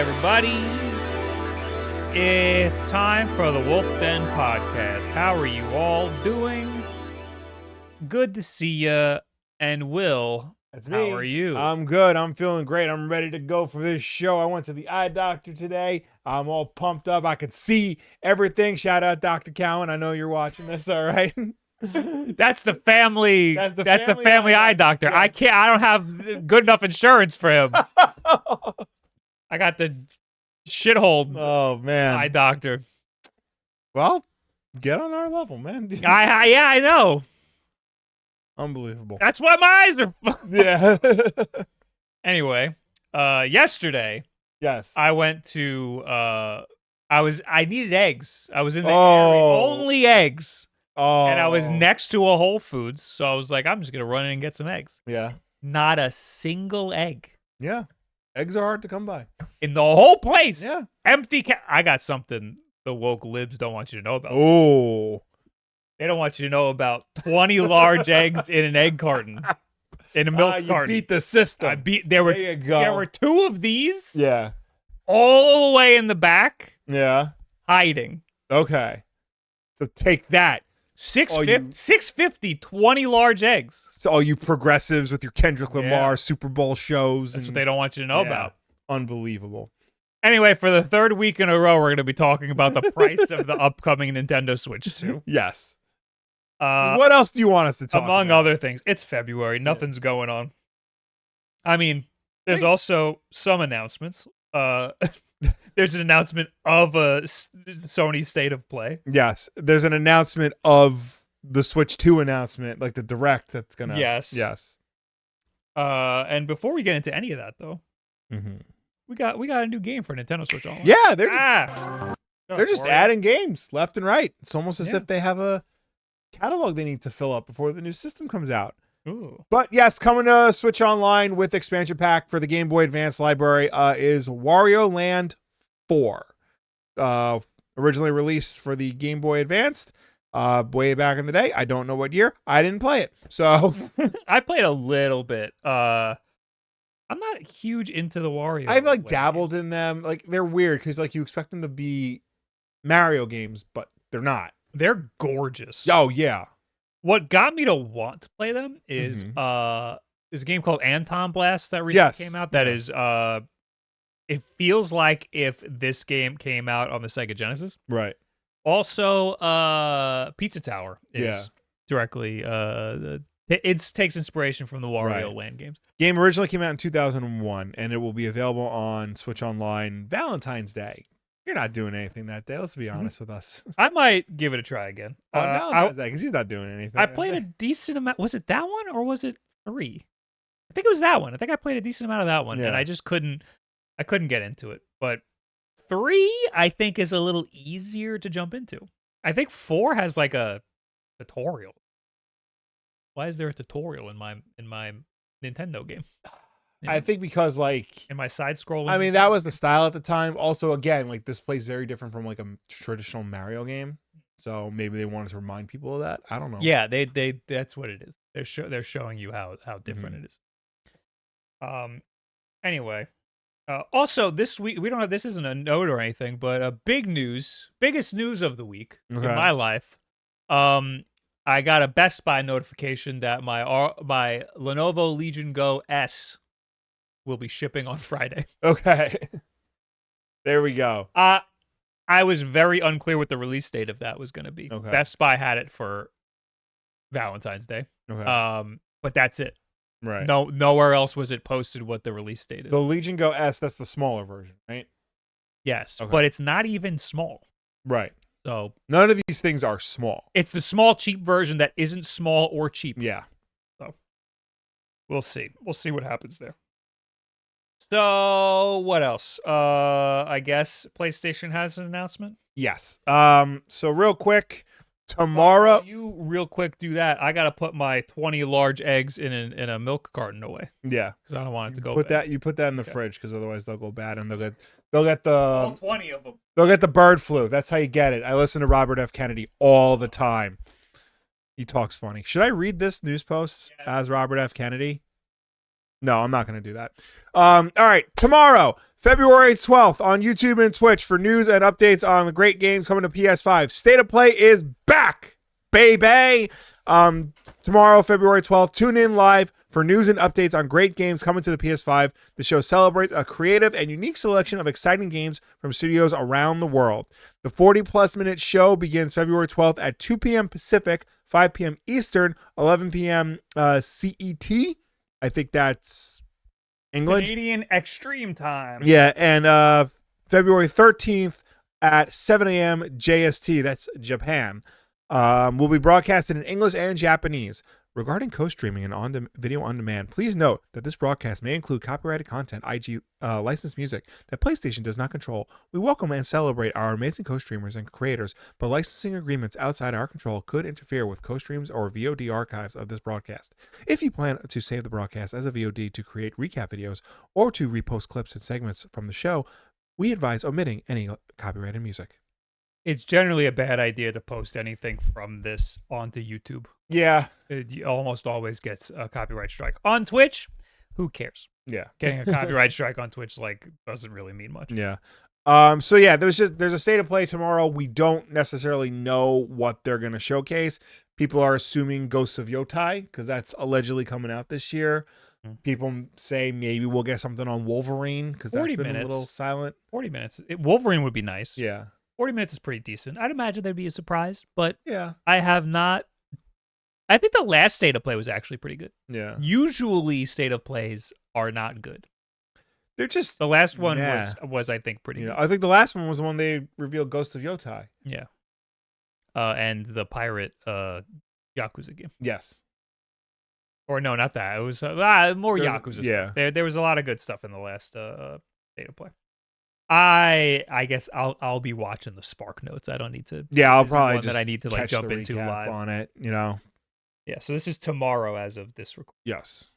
everybody. It's time for the Wulff Den podcast. How are you all doing? Good to see you. And Will, That's how me. are you? I'm good. I'm feeling great. I'm ready to go for this show. I went to the eye doctor today. I'm all pumped up. I could see everything. Shout out Dr. Cowan. I know you're watching this, all right? That's the family. That's the family eye doctor. Yeah. I don't have good enough insurance for him. I got the shithole Oh, man. eye doctor. Well, get on our level, man. I know. Unbelievable. That's why my eyes are. Yeah. Anyway, yesterday. Yes. I went to I needed eggs. I was in the area, Oh. only eggs. Oh. And I was next to a Whole Foods, so I was like, I'm just gonna run in and get some eggs. Yeah. Not a single egg. Yeah. Eggs are hard to come by. In the whole place. Yeah. Empty I got something the woke libs don't want you to know about. Oh. They don't want you to know about 20 large eggs in an egg carton. In a milk You carton. beat the system. There you go. There were two of these. Yeah. All the way in the back. Yeah. Hiding. Okay. So take that. 650, 20 large eggs. So all you progressives with your Kendrick Lamar Super Bowl shows. That's what they don't want you to know about. Unbelievable. Anyway, for the third week in a row, we're going to be talking about the price of the upcoming Nintendo Switch 2. Yes. What else do you want us to talk among about? other things. It's February. Nothing's going on. I mean, there's also some announcements. There's an announcement of a Sony State of Play. Yes. There's an announcement of the Switch 2 announcement, like the Direct that's going to... Yes. Yes. And before we get into any of that, though, Mm-hmm. we got a new game for Nintendo Switch Online. Yeah, they're just adding games left and right. It's almost as if they have a catalog they need to fill up before the new system comes out. Ooh. But yes, coming to Switch Online with expansion pack for the Game Boy Advance library is Wario Land 4. Originally released for the Game Boy Advanced way back in the day. I don't know what year. I didn't play it. So I played a little bit. I'm not huge into the Wario. I've dabbled in them. Like they're weird because like you expect them to be Mario games, but they're not. They're gorgeous. Oh yeah. What got me to want to play them is there's a game called Anton Blast that recently came out. That is it feels like if this game came out on the Sega Genesis. Right. Also, Pizza Tower is directly it takes inspiration from the Wario Land games. Game originally came out in 2001, and it will be available on Switch Online Valentine's Day. You're not doing anything that day. Let's be honest with us. I might give it a try again. On Valentine's Day, because he's not doing anything. I played a decent amount. Was it that one or was it 3? I think it was that one. I think I played a decent amount of that one, and I just couldn't get into it. But 3, I think, is a little easier to jump into. I think 4 has like a tutorial. Why is there a tutorial in my Nintendo game? I think because in my side scrolling. I mean, that was the style at the time. Also, again, like this plays very different from like a traditional Mario game. So maybe they wanted to remind people of that. I don't know. Yeah, they that's what it is. They're showing you how different it is. Anyway, also this week we don't have, this isn't a note or anything, but biggest news of the week in my life. I got a Best Buy notification that my Lenovo Legion Go S will be shipping on Friday. Okay. There we go. I was very unclear what the release date of that was going to be. Okay. Best Buy had it for Valentine's Day. Okay. But that's it. Right. Nowhere else was it posted what the release date is. The Legion Go S, that's the smaller version, right? Yes, but it's not even small. Right. So none of these things are small. It's the small, cheap version that isn't small or cheap. Yeah. So we'll see. We'll see what happens there. So what else? I guess PlayStation has an announcement. Yes. So real quick, tomorrow. You real quick do that. I gotta put my 20 large eggs in a milk carton away. Yeah, because I don't want it to go. You put that in the fridge because otherwise they'll go bad and they'll get the all 20 of them. They'll get the bird flu. That's how you get it. I listen to Robert F. Kennedy all the time. He talks funny. Should I read this news post as Robert F. Kennedy? No, I'm not going to do that. All right. Tomorrow, February 12th on YouTube and Twitch for news and updates on the great games coming to PS5. State of Play is back, baby. Tomorrow, February 12th, tune in live for news and updates on great games coming to the PS5. The show celebrates a creative and unique selection of exciting games from studios around the world. The 40-plus minute show begins February 12th at 2 p.m. Pacific, 5 p.m. Eastern, 11 p.m. CET. I think that's England. Canadian Extreme Time. Yeah, and February 13th at 7 a.m. JST. That's Japan. Will be broadcasted in English and Japanese. Regarding co-streaming and video on demand, please note that this broadcast may include copyrighted content, IG licensed music that PlayStation does not control. We welcome and celebrate our amazing co-streamers and creators, but licensing agreements outside our control could interfere with co-streams or VOD archives of this broadcast. If you plan to save the broadcast as a VOD to create recap videos or to repost clips and segments from the show, we advise omitting any copyrighted music. It's generally a bad idea to post anything from this onto YouTube. Yeah. It almost always gets a copyright strike. On Twitch, who cares? Yeah. Getting a copyright strike on Twitch doesn't really mean much. Yeah. So yeah, there's a state of play tomorrow. We don't necessarily know what they're going to showcase. People are assuming Ghosts of Yotai because that's allegedly coming out this year. People say maybe we'll get something on Wolverine because that's been a little silent. 40 minutes. Wolverine would be nice. Yeah. 40 minutes is pretty decent. I'd imagine there'd be a surprise, but yeah, I think the last state of play was actually pretty good. Yeah. Usually state of plays are not good. They're just the last one was I think pretty good. I think the last one was the one they revealed Ghost of Yotai. Yeah. And the pirate Yakuza game. Yes. Or no, not that. It was more Yakuza stuff. There was a lot of good stuff in the last state of play. I guess I'll be watching the Spark Notes. I don't need to. Yeah, I'll probably just that I need to jump into live on it. Yeah, so this is tomorrow as of this record. Yes.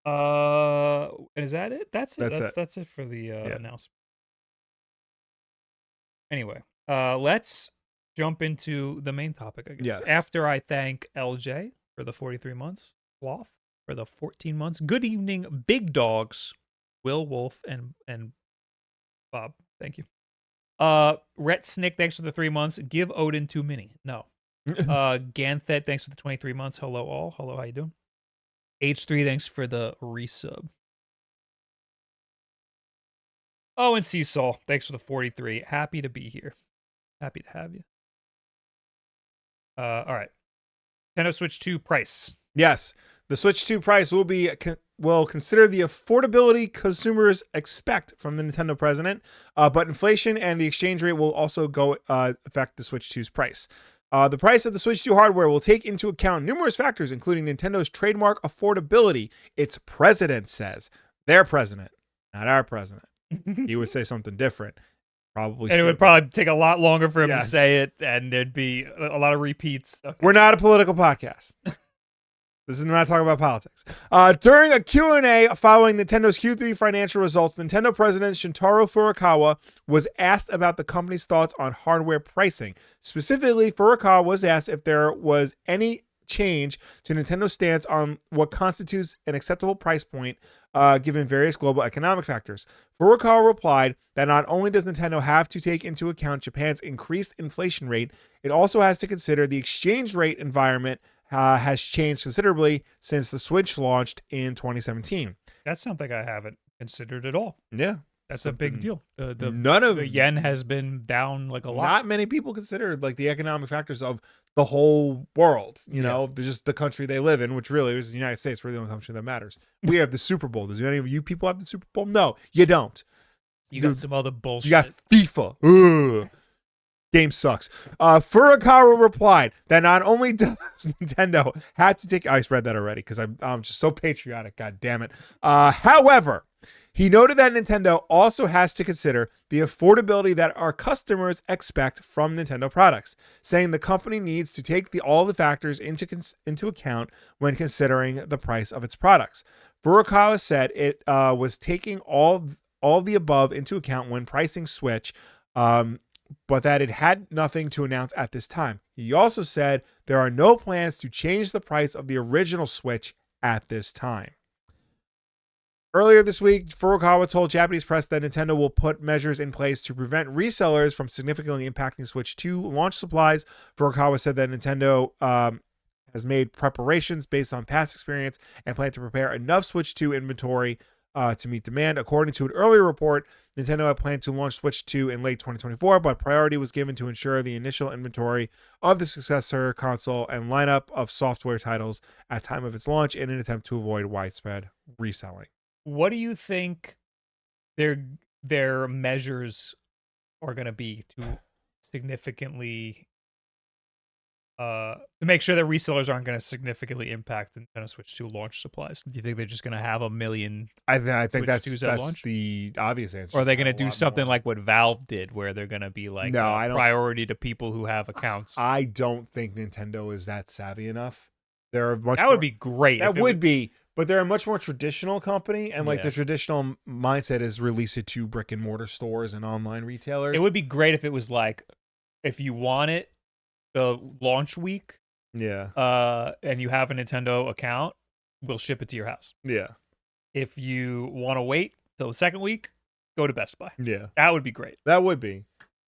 And is that it? That's it. That's it for the announcement. Anyway, let's jump into the main topic, I guess. Yes. After I thank LJ for the 43 months, Wulff for the 14 months. Good evening, big dogs, Will, Wulff, and Bob. Thank you. Rhett Snick, thanks for the 3 months. Give Odin 2 mini. No. Ganthet, thanks for the 23 months. Hello all. Hello, how you doing? H3, thanks for the resub. Oh, and Seesaw, thanks for the 43. Happy to be here. Happy to have you. All right. Nintendo Switch 2 price. Yes. The Switch 2 price will consider the affordability consumers expect from the Nintendo president, but inflation and the exchange rate will also affect the Switch 2's price. The price of the Switch 2 hardware will take into account numerous factors, including Nintendo's trademark affordability, its president says. Their president, not our president. He would say something different. Probably. And it would probably take a lot longer for him to say it, and there'd be a lot of repeats. Okay. We're not a political podcast. This is not talking about politics. During a Q&A following Nintendo's Q3 financial results, Nintendo President Shintaro Furukawa was asked about the company's thoughts on hardware pricing. Specifically, Furukawa was asked if there was any change to Nintendo's stance on what constitutes an acceptable price point given various global economic factors. Furukawa replied that not only does Nintendo have to take into account Japan's increased inflation rate, it also has to consider the exchange rate environment has changed considerably since the Switch launched in 2017. That's something I haven't considered at all. Yeah. That's a big deal. The yen has been down like a lot. Not many people consider the economic factors of the whole world. Just the country they live in, which really is the United States. We're the only country that matters. We have the Super Bowl. Does any of you people have the Super Bowl? No, you don't. You got some other bullshit. You got FIFA. Ugh. Game sucks. Furukawa replied that not only does Nintendo have to take... I read that already because I'm just so patriotic. God damn it. However, he noted that Nintendo also has to consider the affordability that our customers expect from Nintendo products, saying the company needs to take all the factors into account when considering the price of its products. Furukawa said it was taking all the above into account when pricing Switch, but that it had nothing to announce at this time. He also said there are no plans to change the price of the original Switch at this time. Earlier this week, Furukawa told Japanese press that Nintendo will put measures in place to prevent resellers from significantly impacting Switch 2 launch supplies. Furukawa said that Nintendo has made preparations based on past experience and plan to prepare enough Switch 2 inventory to meet demand. According to an earlier report, Nintendo had planned to launch Switch 2 in late 2024, but priority was given to ensure the initial inventory of the successor console and lineup of software titles at time of its launch in an attempt to avoid widespread reselling. What do you think their measures are going to be to significantly to make sure that resellers aren't going to significantly impact the Nintendo Switch 2 launch supplies? Do you think they're just going to have a million? I think Switch that's 2s at launch? the obvious answer. Or are they going to do something like what Valve did, where they're going to be like priority to people who have accounts? I don't think Nintendo is that savvy enough. They're much. That would be great. That would be, but they're a much more traditional company, and like the traditional mindset is release it to brick and mortar stores and online retailers. It would be great if it was like, if you want it the launch week, and you have a Nintendo account, we'll ship it to your house. Yeah. If you want to wait till the second week, go to Best Buy. Yeah. That would be great. That would be.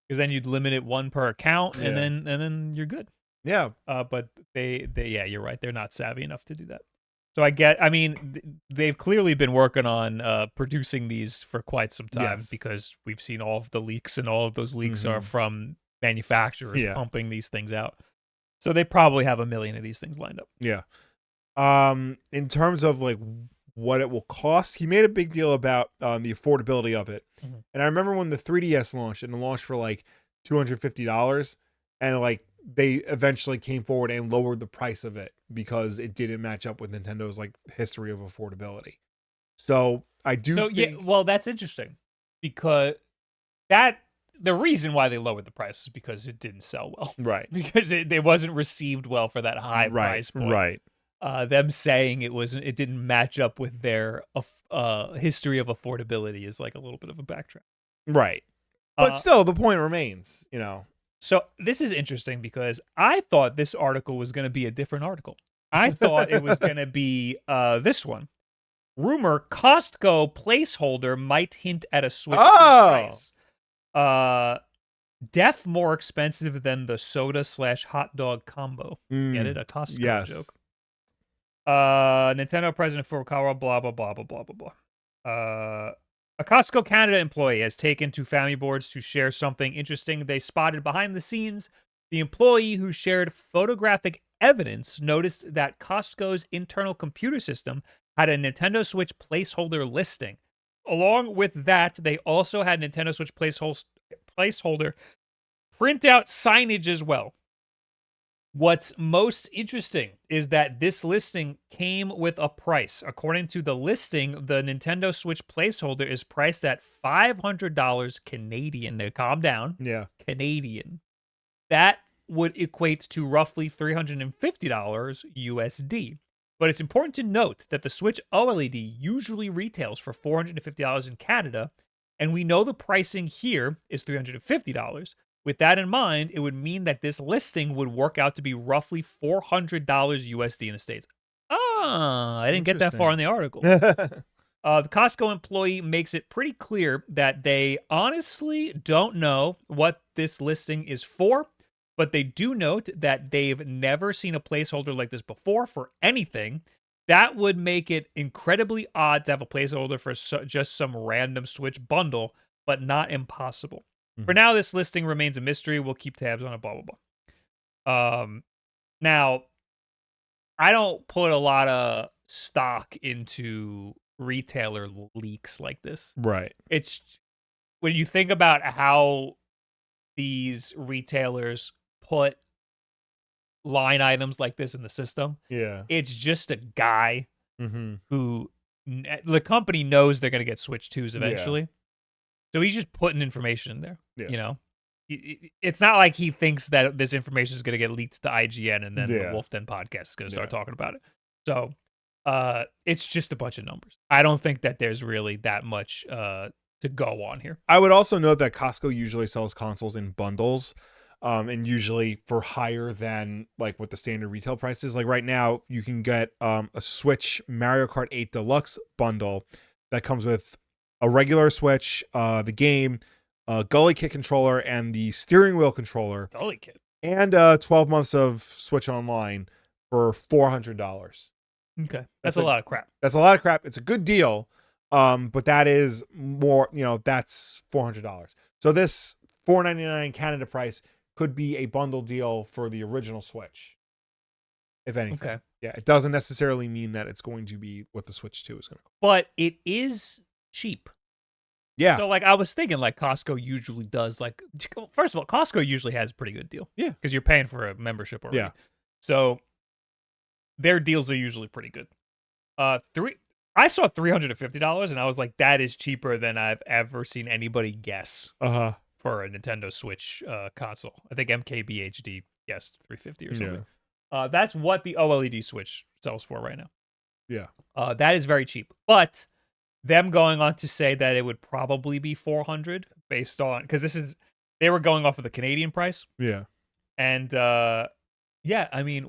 Because then you'd limit it one per account, and then you're good. Yeah. But they you're right. They're not savvy enough to do that. So I mean, they've clearly been working on producing these for quite some time, because we've seen all of the leaks, and all of those leaks are from manufacturers pumping these things out. So they probably have a million of these things lined up. Yeah. In terms of like what it will cost, he made a big deal about the affordability of it. And I remember when the 3DS launched, and it launched for like $250, and like they eventually came forward and lowered the price of it because it didn't match up with Nintendo's like history of affordability. So I do think... well, that's interesting, because the reason why they lowered the price is because it didn't sell well. Right. Because it wasn't received well for that high price point. Right. Them saying it didn't match up with their history of affordability is like a little bit of a backtrack. Right. But still, the point remains, So this is interesting, because I thought this article was going to be a different article. I thought it was going to be this one. Rumor, Costco placeholder might hint at a Switch price. Def more expensive than the soda/hot dog combo. Get it? A Costco joke. Nintendo president Furukawa, blah, blah, blah, blah, blah, blah, blah. A Costco Canada employee has taken to Family Boards to share something interesting they spotted behind the scenes. The employee, who shared photographic evidence, noticed that Costco's internal computer system had a Nintendo Switch placeholder listing. Along with that, they also had Nintendo Switch placeholder printout signage as well. What's most interesting is that this listing came with a price. According to the listing, the Nintendo Switch placeholder is priced at $500 Canadian. Now, calm down. Yeah. Canadian. That would equate to roughly $350 USD. But it's important to note that the Switch OLED usually retails for $450 in Canada, and we know the pricing here is $350. With that in mind, it would mean that this listing would work out to be roughly $400 USD in the States. I didn't get that far in the article. The Costco employee makes it pretty clear that they honestly don't know what this listing is for, but they do note that they've never seen a placeholder like this before for anything. That would make it incredibly odd to have a placeholder for just some random Switch bundle, but not impossible. For now, this listing remains a mystery. We'll keep tabs on it, blah, blah, blah. Now, I don't put a lot of stock into retailer leaks like this. Right. It's when you think about how these retailers put line items like this in the system. Yeah. It's just a guy who the company knows they're going to get Switch 2s eventually. So he's just putting information in there. Yeah. It's not like he thinks that this information is going to get leaked to IGN and then the Wulff Den podcast is going to start talking about it. So it's just a bunch of numbers. I don't think that there's really that much to go on here. I would also note that Costco usually sells consoles in bundles, and usually for higher than like what the standard retail price is. Like right now, you can get a Switch Mario Kart 8 Deluxe bundle that comes with a regular Switch, the game, Gully Kit controller, and the steering wheel controller. Gully Kit. And 12 months of Switch Online for $400. Okay. That's a lot of crap. That's a lot of crap. It's a good deal. But that is more, that's $400. So this $499 Canada price could be a bundle deal for the original Switch. If anything. Okay. Yeah, it doesn't necessarily mean that it's going to be what the Switch 2 is going to cost. But it is cheap. Yeah. So, I was thinking, Costco usually does, first of all, Costco usually has a pretty good deal. Yeah. Because you're paying for a membership already. Yeah. So, their deals are usually pretty good. I saw $350, and I was like, that is cheaper than I've ever seen anybody guess for a Nintendo Switch console. I think MKBHD guessed $350 or something. Yeah. That's what the OLED Switch sells for right now. Yeah. That is very cheap. But them going on to say that it would probably be $400 based on, because they were going off of the Canadian price. Yeah. And yeah, I mean,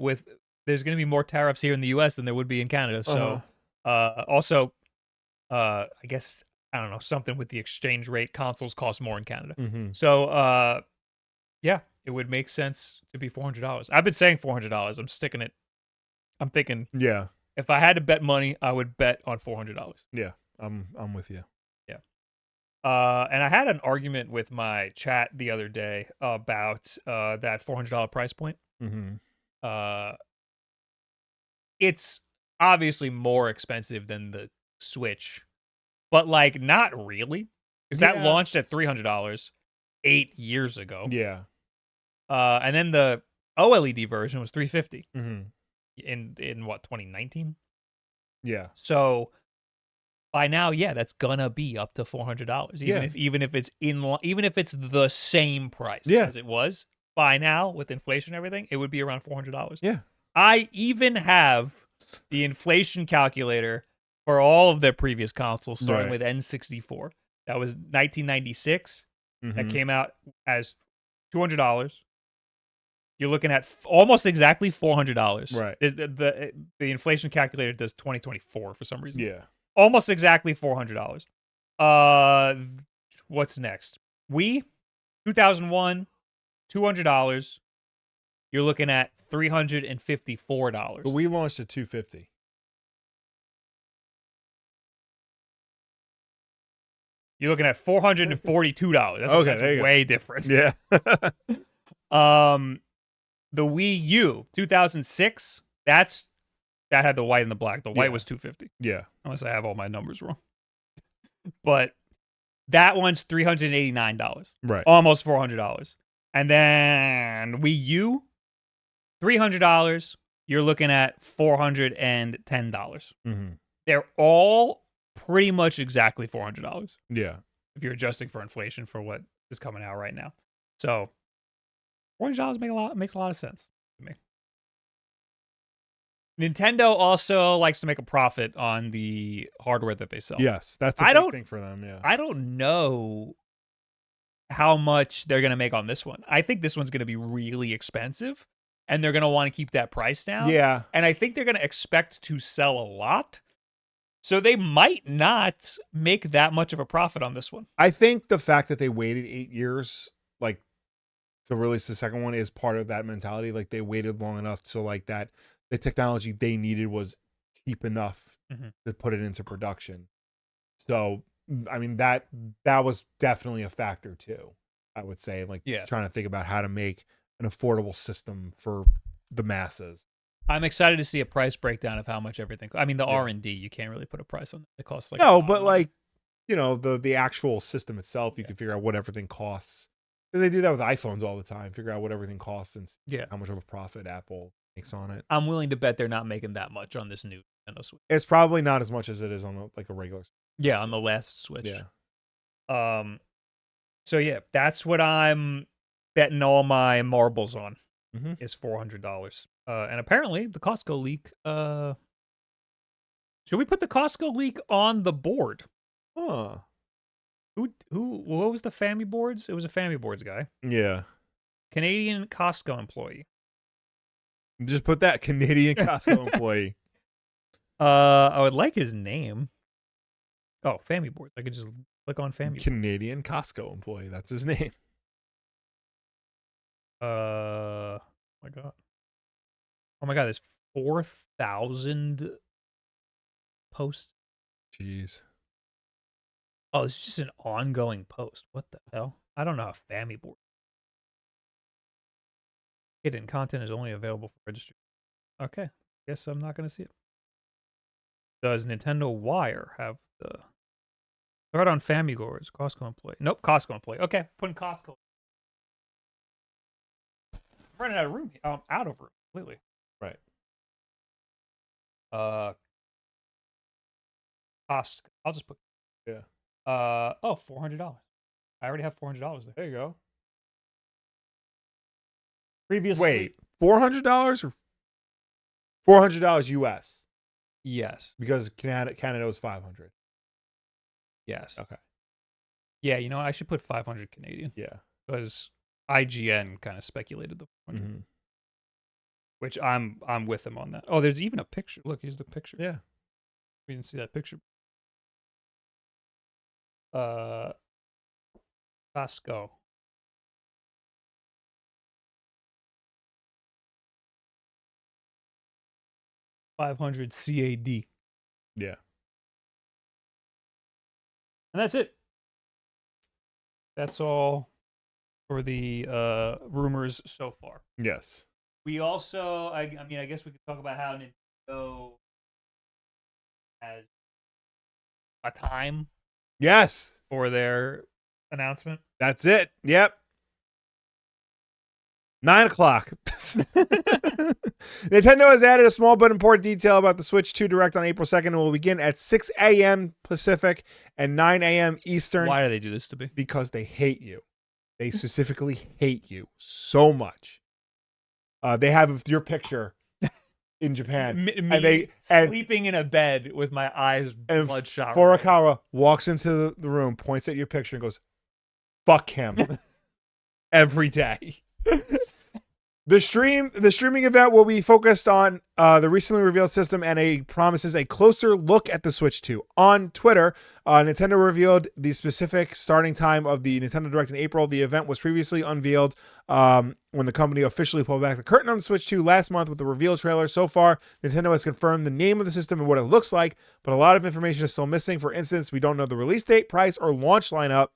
there's going to be more tariffs here in the US than there would be in Canada. So also, I guess, I don't know, something with the exchange rate. Consoles cost more in Canada. Mm-hmm. So yeah, it would make sense to be $400. I've been saying $400. I'm sticking it. I'm thinking, yeah, if I had to bet money, I would bet on $400. Yeah, I'm with you. Yeah. And I had an argument with my chat the other day about that $400 price point. Mm-hmm. It's obviously more expensive than the Switch, but not really, because that launched at $300 8 years ago. Yeah. And then the OLED version was $350 in what, 2019? Yeah. So by now, yeah, that's gonna be up to $400. Even if it's the same price as it was by now with inflation and everything, it would be around $400. Yeah. I even have the inflation calculator for all of their previous consoles, starting with N64. That was 1996. That came out as $200. You're looking at almost exactly $400. Right. The inflation calculator does 2024 for some reason. Yeah. Almost exactly $400. What's next? Wii, 2001, $200. You're looking at $354. But we launched at $250. You're looking at $442. That's way different. Yeah. The Wii U, 2006. That had the white and the black. The white was $250. Yeah. Unless I have all my numbers wrong. But that one's $389. Right. Almost $400. And then Wii U, $300. You're looking at $410. Mm-hmm. They're all pretty much exactly $400. Yeah. If you're adjusting for inflation for what is coming out right now. So $400 makes a lot of sense to me. Nintendo also likes to make a profit on the hardware that they sell. Yes, that's a big thing for them, yeah. I don't know how much they're going to make on this one. I think this one's going to be really expensive, and they're going to want to keep that price down. Yeah. And I think they're going to expect to sell a lot. So they might not make that much of a profit on this one. I think the fact that they waited 8 years, to release the second one is part of that mentality. They waited long enough so that the technology they needed was cheap enough to put it into production. So, I mean, that was definitely a factor too, I would say, trying to think about how to make an affordable system for the masses. I'm excited to see a price breakdown of how much everything. I mean, the R&D, you can't really put a price on. It costs no, but the actual system itself, you can figure out what everything costs. They do that with iPhones all the time. Figure out what everything costs and how much of a profit Apple makes on it. I'm willing to bet they're not making that much on this new Nintendo Switch. It's probably not as much as it is on a regular Switch. Yeah, on the last Switch. Yeah. So yeah, that's what I'm betting all my marbles on. Is $400. And apparently the Costco leak. Should we put the Costco leak on the board? Huh. What was the Family Boards? It was a Family Boards guy. Yeah. Canadian Costco employee. Just put that Canadian Costco employee. I would like his name. Oh, Fammy boards. I could just click on Fammy. Canadian Costco employee. That's his name. Oh my god. Oh my god, there's 4,000 posts. Jeez. Oh, it's just an ongoing post. What the hell? I don't know how Fammy board. Hidden content is only available for registry. Okay. Guess I'm not going to see it. Does Nintendo Wire have the... Start on Fammy boards. Costco employee. Nope, Costco employee. Okay, putting Costco. I'm running out of room. Out of room completely. Right. Costco. I'll just put... Yeah. Oh, $400. I already have $400 there. There you go. Previously... Wait, $400 or $400 US? Yes. Because Canada was 500. Yes. Okay. Yeah, you know what? I should put 500 Canadian. Yeah. Because IGN kind of speculated the 400. Which I'm with them on that. Oh, there's even a picture. Look, here's the picture. Yeah. We didn't see that picture. Costco. $500 CAD. Yeah. And that's it. That's all for the rumors so far. Yes. We also, I mean, I guess we could talk about how Nintendo has a time. Yes. For their announcement. That's it. Yep. 9 o'clock. Nintendo has added a small but important detail about the Switch 2 Direct on April 2nd and will begin at 6 a.m. Pacific and 9 a.m. Eastern. Why do they do this to me? Because they hate you. They specifically hate you so much. They have your picture in Japan. Me sleeping in a bed with my eyes bloodshot. Furukawa walks into the room, points at your picture, and goes, "Fuck him." Every day. The streaming event will be focused on the recently revealed system and promises a closer look at the Switch 2. On Twitter, Nintendo revealed the specific starting time of the Nintendo Direct in April. The event was previously unveiled when the company officially pulled back the curtain on the Switch 2 last month with the reveal trailer. So far, Nintendo has confirmed the name of the system and what it looks like, but a lot of information is still missing. For instance, we don't know the release date, price, or launch lineup,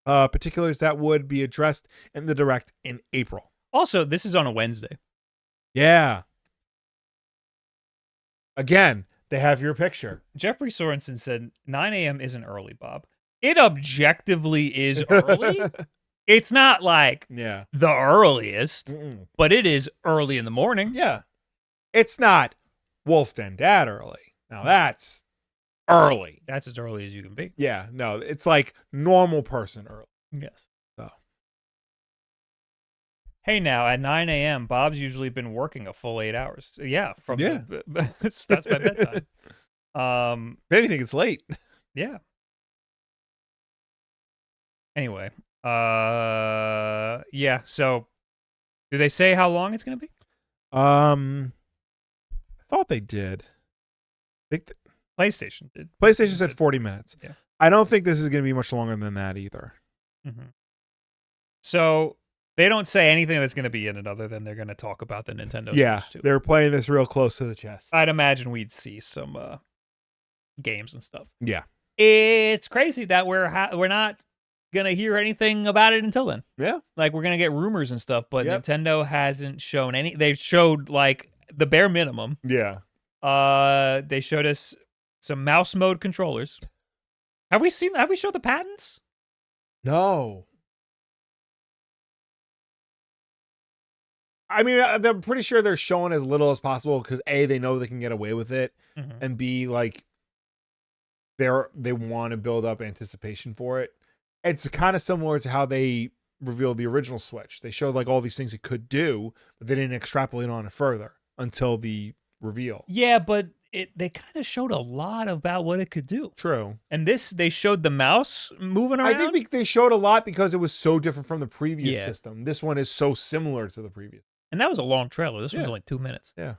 particulars that would be addressed in the Direct in April. Also, this is on a Wednesday. Yeah. Again, they have your picture. Jeffrey Sorensen said 9 a.m. isn't early, Bob. It objectively is early. It's not like the earliest, but it is early in the morning. Yeah. It's not Wulff Den Dad early. Now that's early. That's as early as you can be. Yeah. No, it's like normal person early. Yes. So. Hey, now at 9 a.m., Bob's usually been working a full 8 hours. Yeah, that's my bedtime. If anything, it's late. Yeah. Anyway, yeah. So, do they say how long it's gonna be? I thought they did. PlayStation did. PlayStation said 40 minutes. Yeah. I don't think this is gonna be much longer than that either. Mm-hmm. So. They don't say anything that's going to be in it other than they're going to talk about the Nintendo Switch 2. They're playing this real close to the chest. I'd imagine we'd see some games and stuff. Yeah. It's crazy that we're not going to hear anything about it until then. Yeah. Like, we're going to get rumors and stuff, but Nintendo hasn't shown any. They've showed, like, the bare minimum. Yeah. They showed us some mouse mode controllers. Have we showed the patents? No. I mean, I'm pretty sure they're showing as little as possible because A, they know they can get away with it, and B, like they want to build up anticipation for it. It's kind of similar to how they revealed the original Switch. They showed like all these things it could do, but they didn't extrapolate on it further until the reveal. Yeah, but they kind of showed a lot about what it could do. True. And they showed the mouse moving around. I think they showed a lot because it was so different from the previous system. This one is so similar to the previous. And that was a long trailer. This one's only 2 minutes. Yeah.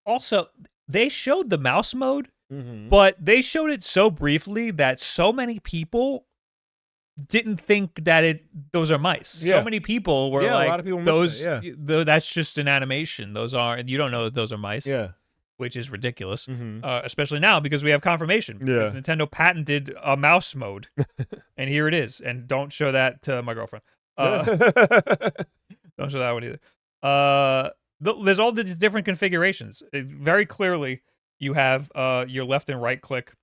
Also, they showed the mouse mode But they showed it so briefly that so many people didn't think that those are mice. Yeah. So many people were like, a lot of people missed it, that's just an animation. Those aren't, you don't know that those are mice. Yeah. Which is ridiculous, especially now because we have confirmation. Yeah. Nintendo patented a mouse mode, and here it is. And don't show that to my girlfriend. Don't show that one either. There's all these different configurations. Very clearly, you have your left and right click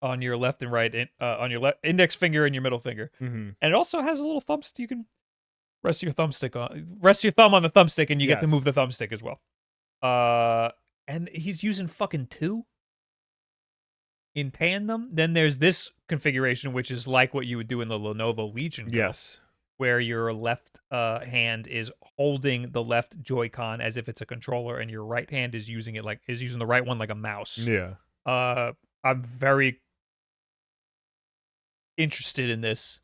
on your left and right, on your index finger and your middle finger, and it also has a little thumbstick. You can rest your thumb on the thumbstick, and you get to move the thumbstick as well. And he's using fucking 2 in tandem. Then there's this configuration, which is like what you would do in the Lenovo Legion Go, where your left hand is holding the left Joy-Con as if it's a controller, and your right hand is using the right one like a mouse. Yeah. I'm very interested in this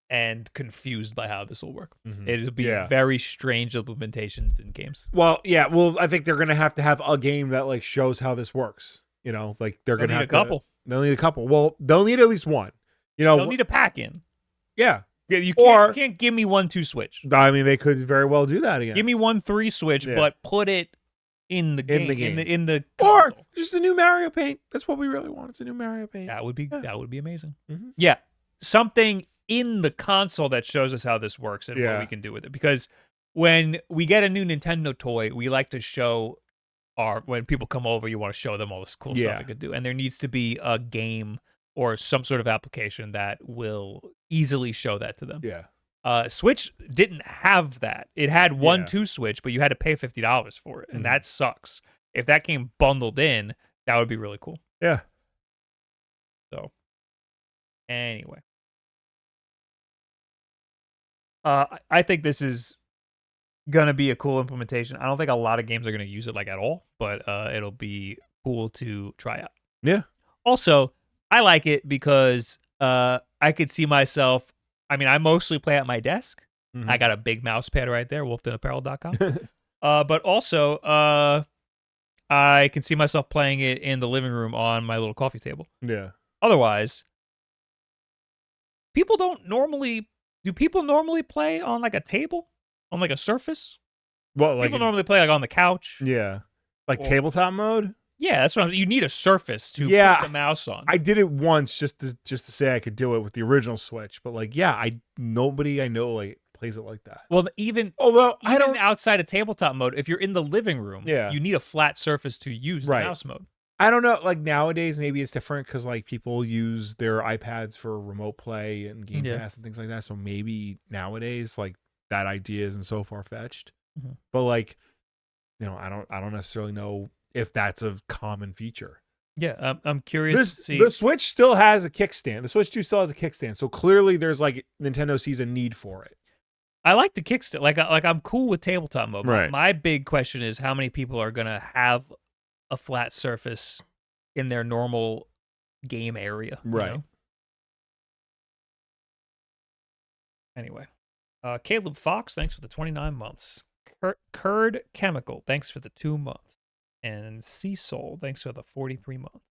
and confused by how this will work. It'll be very strange implementations in games. Well, yeah. Well, I think they're gonna have to have a game that like shows how this works. You know, like they'll need a couple. They'll need a couple. Well, they'll need at least one. You know, they'll need a pack in. Yeah. You can't give me 1-2 Switch. I mean, they could very well do that again. Give me 1-3 Switch, but put it in the game. In the or just a new Mario Paint. That's what we really want. It's a new Mario Paint. That would be amazing. Yeah, something in the console that shows us how this works and what we can do with it. Because when we get a new Nintendo toy, we like to show when people come over, you want to show them all this cool stuff it could do. And there needs to be a game or some sort of application that will easily show that to them. Yeah. Switch didn't have that. It had 1-2 Switch, but you had to pay $50 for it. And that sucks. If that came bundled in, that would be really cool. Yeah. So, anyway. I think this is gonna be a cool implementation. I don't think a lot of games are gonna use it like at all, but it'll be cool to try out. Yeah. Also, I like it because I could see myself. I mean, I mostly play at my desk. I got a big mouse pad right there, WulffDenapparel.com. But also, I can see myself playing it in the living room on my little coffee table. Yeah. Otherwise, people don't normally. Do people normally play on like a table, on like a surface? Well, people normally play like on the couch. Yeah, like tabletop mode. Yeah, that's what you need a surface to put the mouse on. I did it once just to say I could do it with the original Switch, but like, nobody I know like plays it like that. Well, even outside of tabletop mode, if you're in the living room, you need a flat surface to use the mouse mode. I don't know. Like nowadays, maybe it's different because like people use their iPads for remote play and Game Pass and things like that. So maybe nowadays, like that idea isn't so far fetched. But like, you know, I don't necessarily know if that's a common feature. Yeah, I'm curious to see. The Switch still has a kickstand. The Switch 2 still has a kickstand. So clearly, there's like Nintendo sees a need for it. I like the kickstand. Like I'm cool with tabletop mode. Right. My big question is how many people are gonna have a flat surface in their normal game area. Right. You know? Anyway. Caleb Fox, thanks for the 29 months. Curd Chemical, thanks for the 2 months. And Sea Soul, thanks for the 43 months.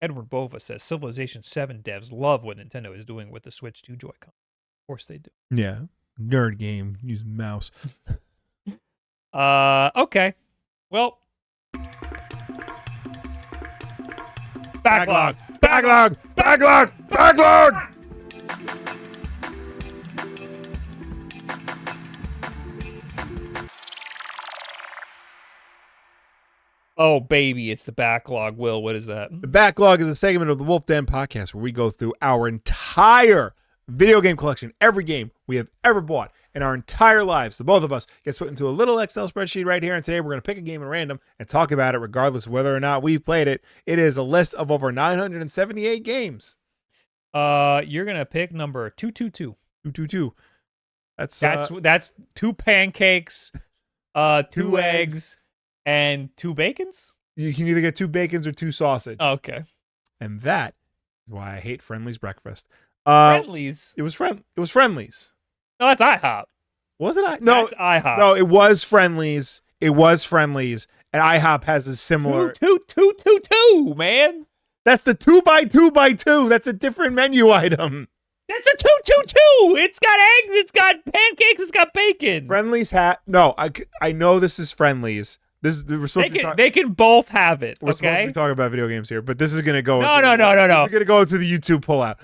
Edward Bova says Civilization 7 devs love what Nintendo is doing with the Switch 2 Joy-Con. Of course they do. Yeah. Nerd game. Use mouse. Okay. Well, Backlog. Oh, baby, it's the Backlog. Will, what is that? The Backlog is a segment of the Wulff Den podcast where we go through our entire video game collection, every game we have ever bought in our entire lives. The both of us gets put into a little Excel spreadsheet right here, and today we're going to pick a game at random and talk about it regardless of whether or not we've played it. It is a list of over 978 games. You're going to pick number 222. 222. That's 2 pancakes, 2 eggs, and 2 bacons? You can either get 2 bacons or 2 sausage. Okay. And that is why I hate Friendly's breakfast. Friendly's? It was Friendly's. No, that's IHOP. Was it? No, that's IHOP. No, it was Friendly's It was Friendlies, and IHOP has a similar. Two, man. That's the 2x2x2. That's a different menu item. That's a 2. It's got eggs. It's got pancakes. It's got bacon. Friendlies No, I know this is Friendlies. We're supposed they can both have it. We're supposed to be talking about video games here, but this is gonna go. No. This is gonna go into the YouTube pullout.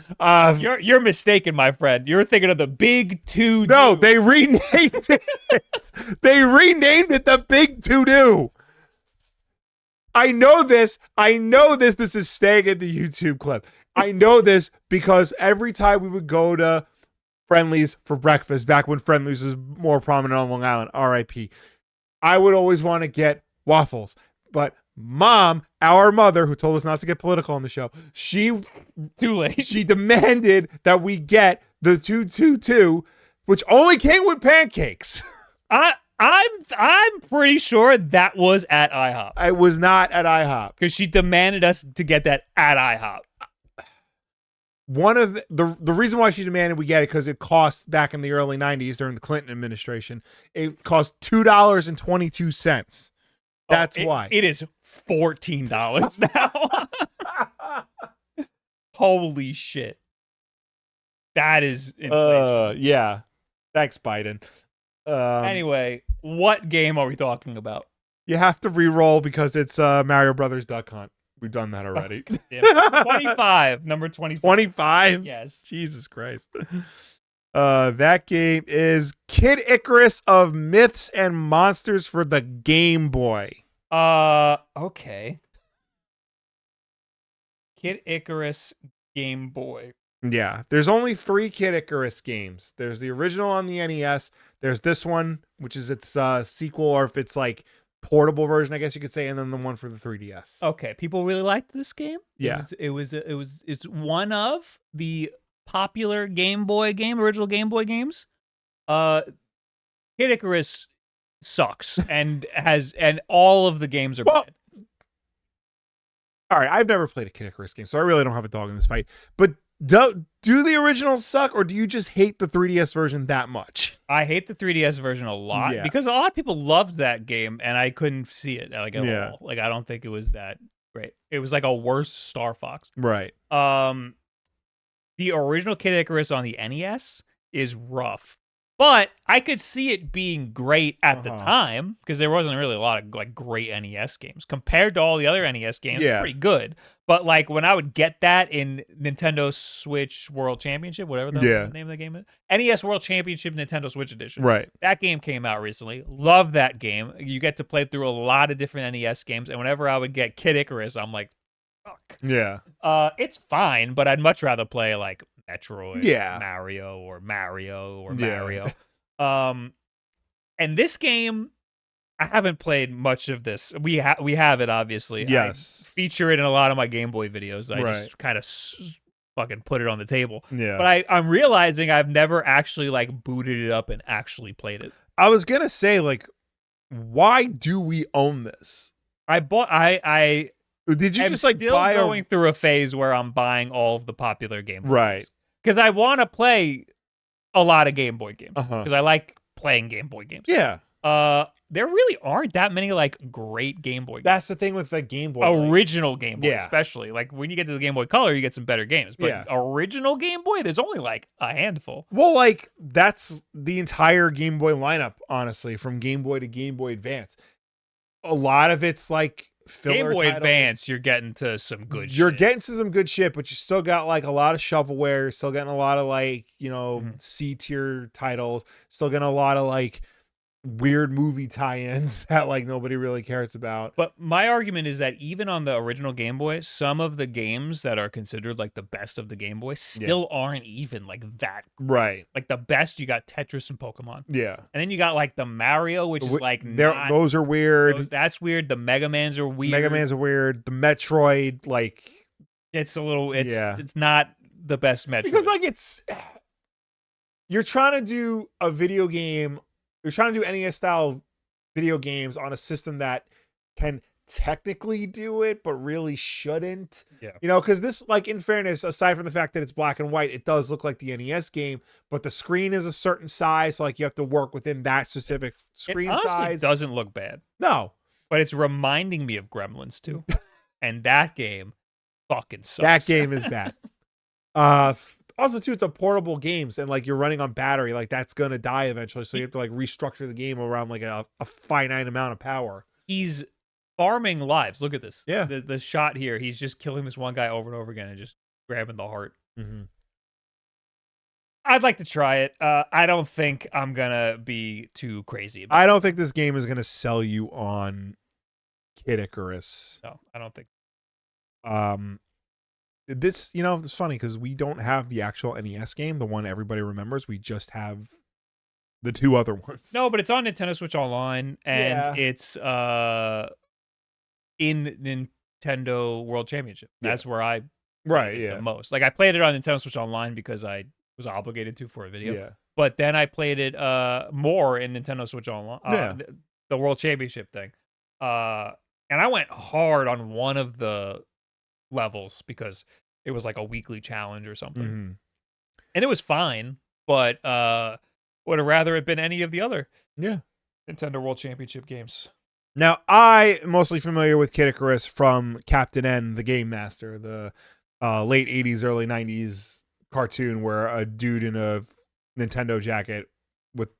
You're mistaken, my friend. You're thinking of the Big Two. No, they renamed it. They renamed it the Big To-Do. I know this. This is staying in the YouTube clip. I know this because every time we would go to Friendlies for breakfast, back when Friendlies was more prominent on Long Island, RIP, I would always want to get waffles. But Mom, our mother, who told us not to get political on the show, too late. She demanded that we get the 222, which only came with pancakes. I'm pretty sure that was at IHOP. I was not at IHOP because she demanded us to get that at IHOP. One of the reason why she demanded we get it because it cost back in the early 90s during the Clinton administration, it cost $2.22. That's why it is $14 now. Holy shit! That is inflation. Yeah. Thanks, Biden. Anyway, what game are we talking about? You have to re-roll because it's Mario Brothers Duck Hunt. We've done that already. 25, number 25. 25? Yes. Jesus Christ. That game is Kid Icarus of Myths and Monsters for the Game Boy. Okay. Kid Icarus Game Boy. Yeah, there's only 3 Kid Icarus games. There's the original on the NES. There's this one, which is its sequel, or if it's like portable version, I guess you could say, and then the one for the 3DS. Okay, people really liked this game. Yeah, it's one of the popular original Game Boy games. Kid Icarus sucks and all of the games are bad. All right, I've never played a Kid Icarus game, so I really don't have a dog in this fight. But do the originals suck, or do you just hate the 3DS version that much? I hate the 3DS version a lot because a lot of people loved that game, and I couldn't see it at all. Like, I don't think it was that great. It was like a worse Star Fox. Right. The original Kid Icarus on the NES is rough, but I could see it being great at the time because there wasn't really a lot of like great NES games compared to all the other NES games. It's pretty good. But like when I would get that in Nintendo Switch World Championship, whatever the name of the game is, NES World Championship Nintendo Switch Edition. Right. That game came out recently. Love that game. You get to play through a lot of different NES games, and whenever I would get Kid Icarus, I'm like, fuck. Yeah. It's fine, but I'd much rather play like Metroid, Mario. And this game, I haven't played much of this. We have it, obviously. Yes. I feature it in a lot of my Game Boy videos. I just kind of fucking put it on the table. Yeah. But I'm realizing I've never actually like booted it up and actually played it. I was gonna say, like, why do we own this? Did you just like buy going through a phase where I'm buying all of the popular Game Boy games? Because I want to play a lot of Game Boy games. Because I like playing Game Boy games. Yeah. There really aren't that many like great Game Boy games. That's the thing with the Game Boy. Original Game Boy, especially. Like when you get to the Game Boy Color, you get some better games. But original Game Boy, there's only like a handful. Well, like that's the entire Game Boy lineup, honestly, from Game Boy to Game Boy Advance. A lot of it's like filler Game Boy titles. Advance, you're getting to some good shit. You're getting to some good shit, but you still got like a lot of shovelware. You're still getting a lot of like, C tier titles. Still getting a lot of like weird movie tie-ins that like nobody really cares about. But my argument is that even on the original Game Boy, some of the games that are considered like the best of the Game Boy still aren't even like that. Right. Like the best, you got Tetris and Pokemon. Yeah. And then you got like the Mario, which is like those are weird. That's weird. The Mega Mans are weird. The Metroid, like it's a little it's not the best Metroid. Because like you're trying to do a video game. You're trying to do NES style video games on a system that can technically do it, but really shouldn't. Yeah. You know, because this, like, in fairness, aside from the fact that it's black and white, it does look like the NES game, but the screen is a certain size, so like you have to work within that specific screen honestly size. Doesn't look bad. No. But it's reminding me of Gremlins too. And that game fucking sucks. That game is bad. Also, too, it's a portable game, and like you're running on battery, like that's gonna die eventually. So you have to like restructure the game around like a finite amount of power. He's farming lives. Look at this. Yeah. The shot here. He's just killing this one guy over and over again and just grabbing the heart. Mm-hmm. I'd like to try it. I don't think I'm gonna be too crazy about I don't think this game is gonna sell you on Kid Icarus. No, I don't think. This, you know, it's funny because we don't have the actual NES game, the one everybody remembers. We just have the two other ones. No, but it's on Nintendo Switch Online, and it's in Nintendo World Championship. That's where I played it the most. Like I played it on Nintendo Switch Online because I was obligated to for a video. Yeah. But then I played it more in Nintendo Switch Online, the World Championship thing. And I went hard on one of the levels because it was like a weekly challenge or something. Mm-hmm. And it was fine, but would have rather it been any of the other Nintendo World Championship games. Now, I'm mostly familiar with Kid Icarus from Captain N, the Game Master, the late 80s, early 90s cartoon where a dude in a Nintendo jacket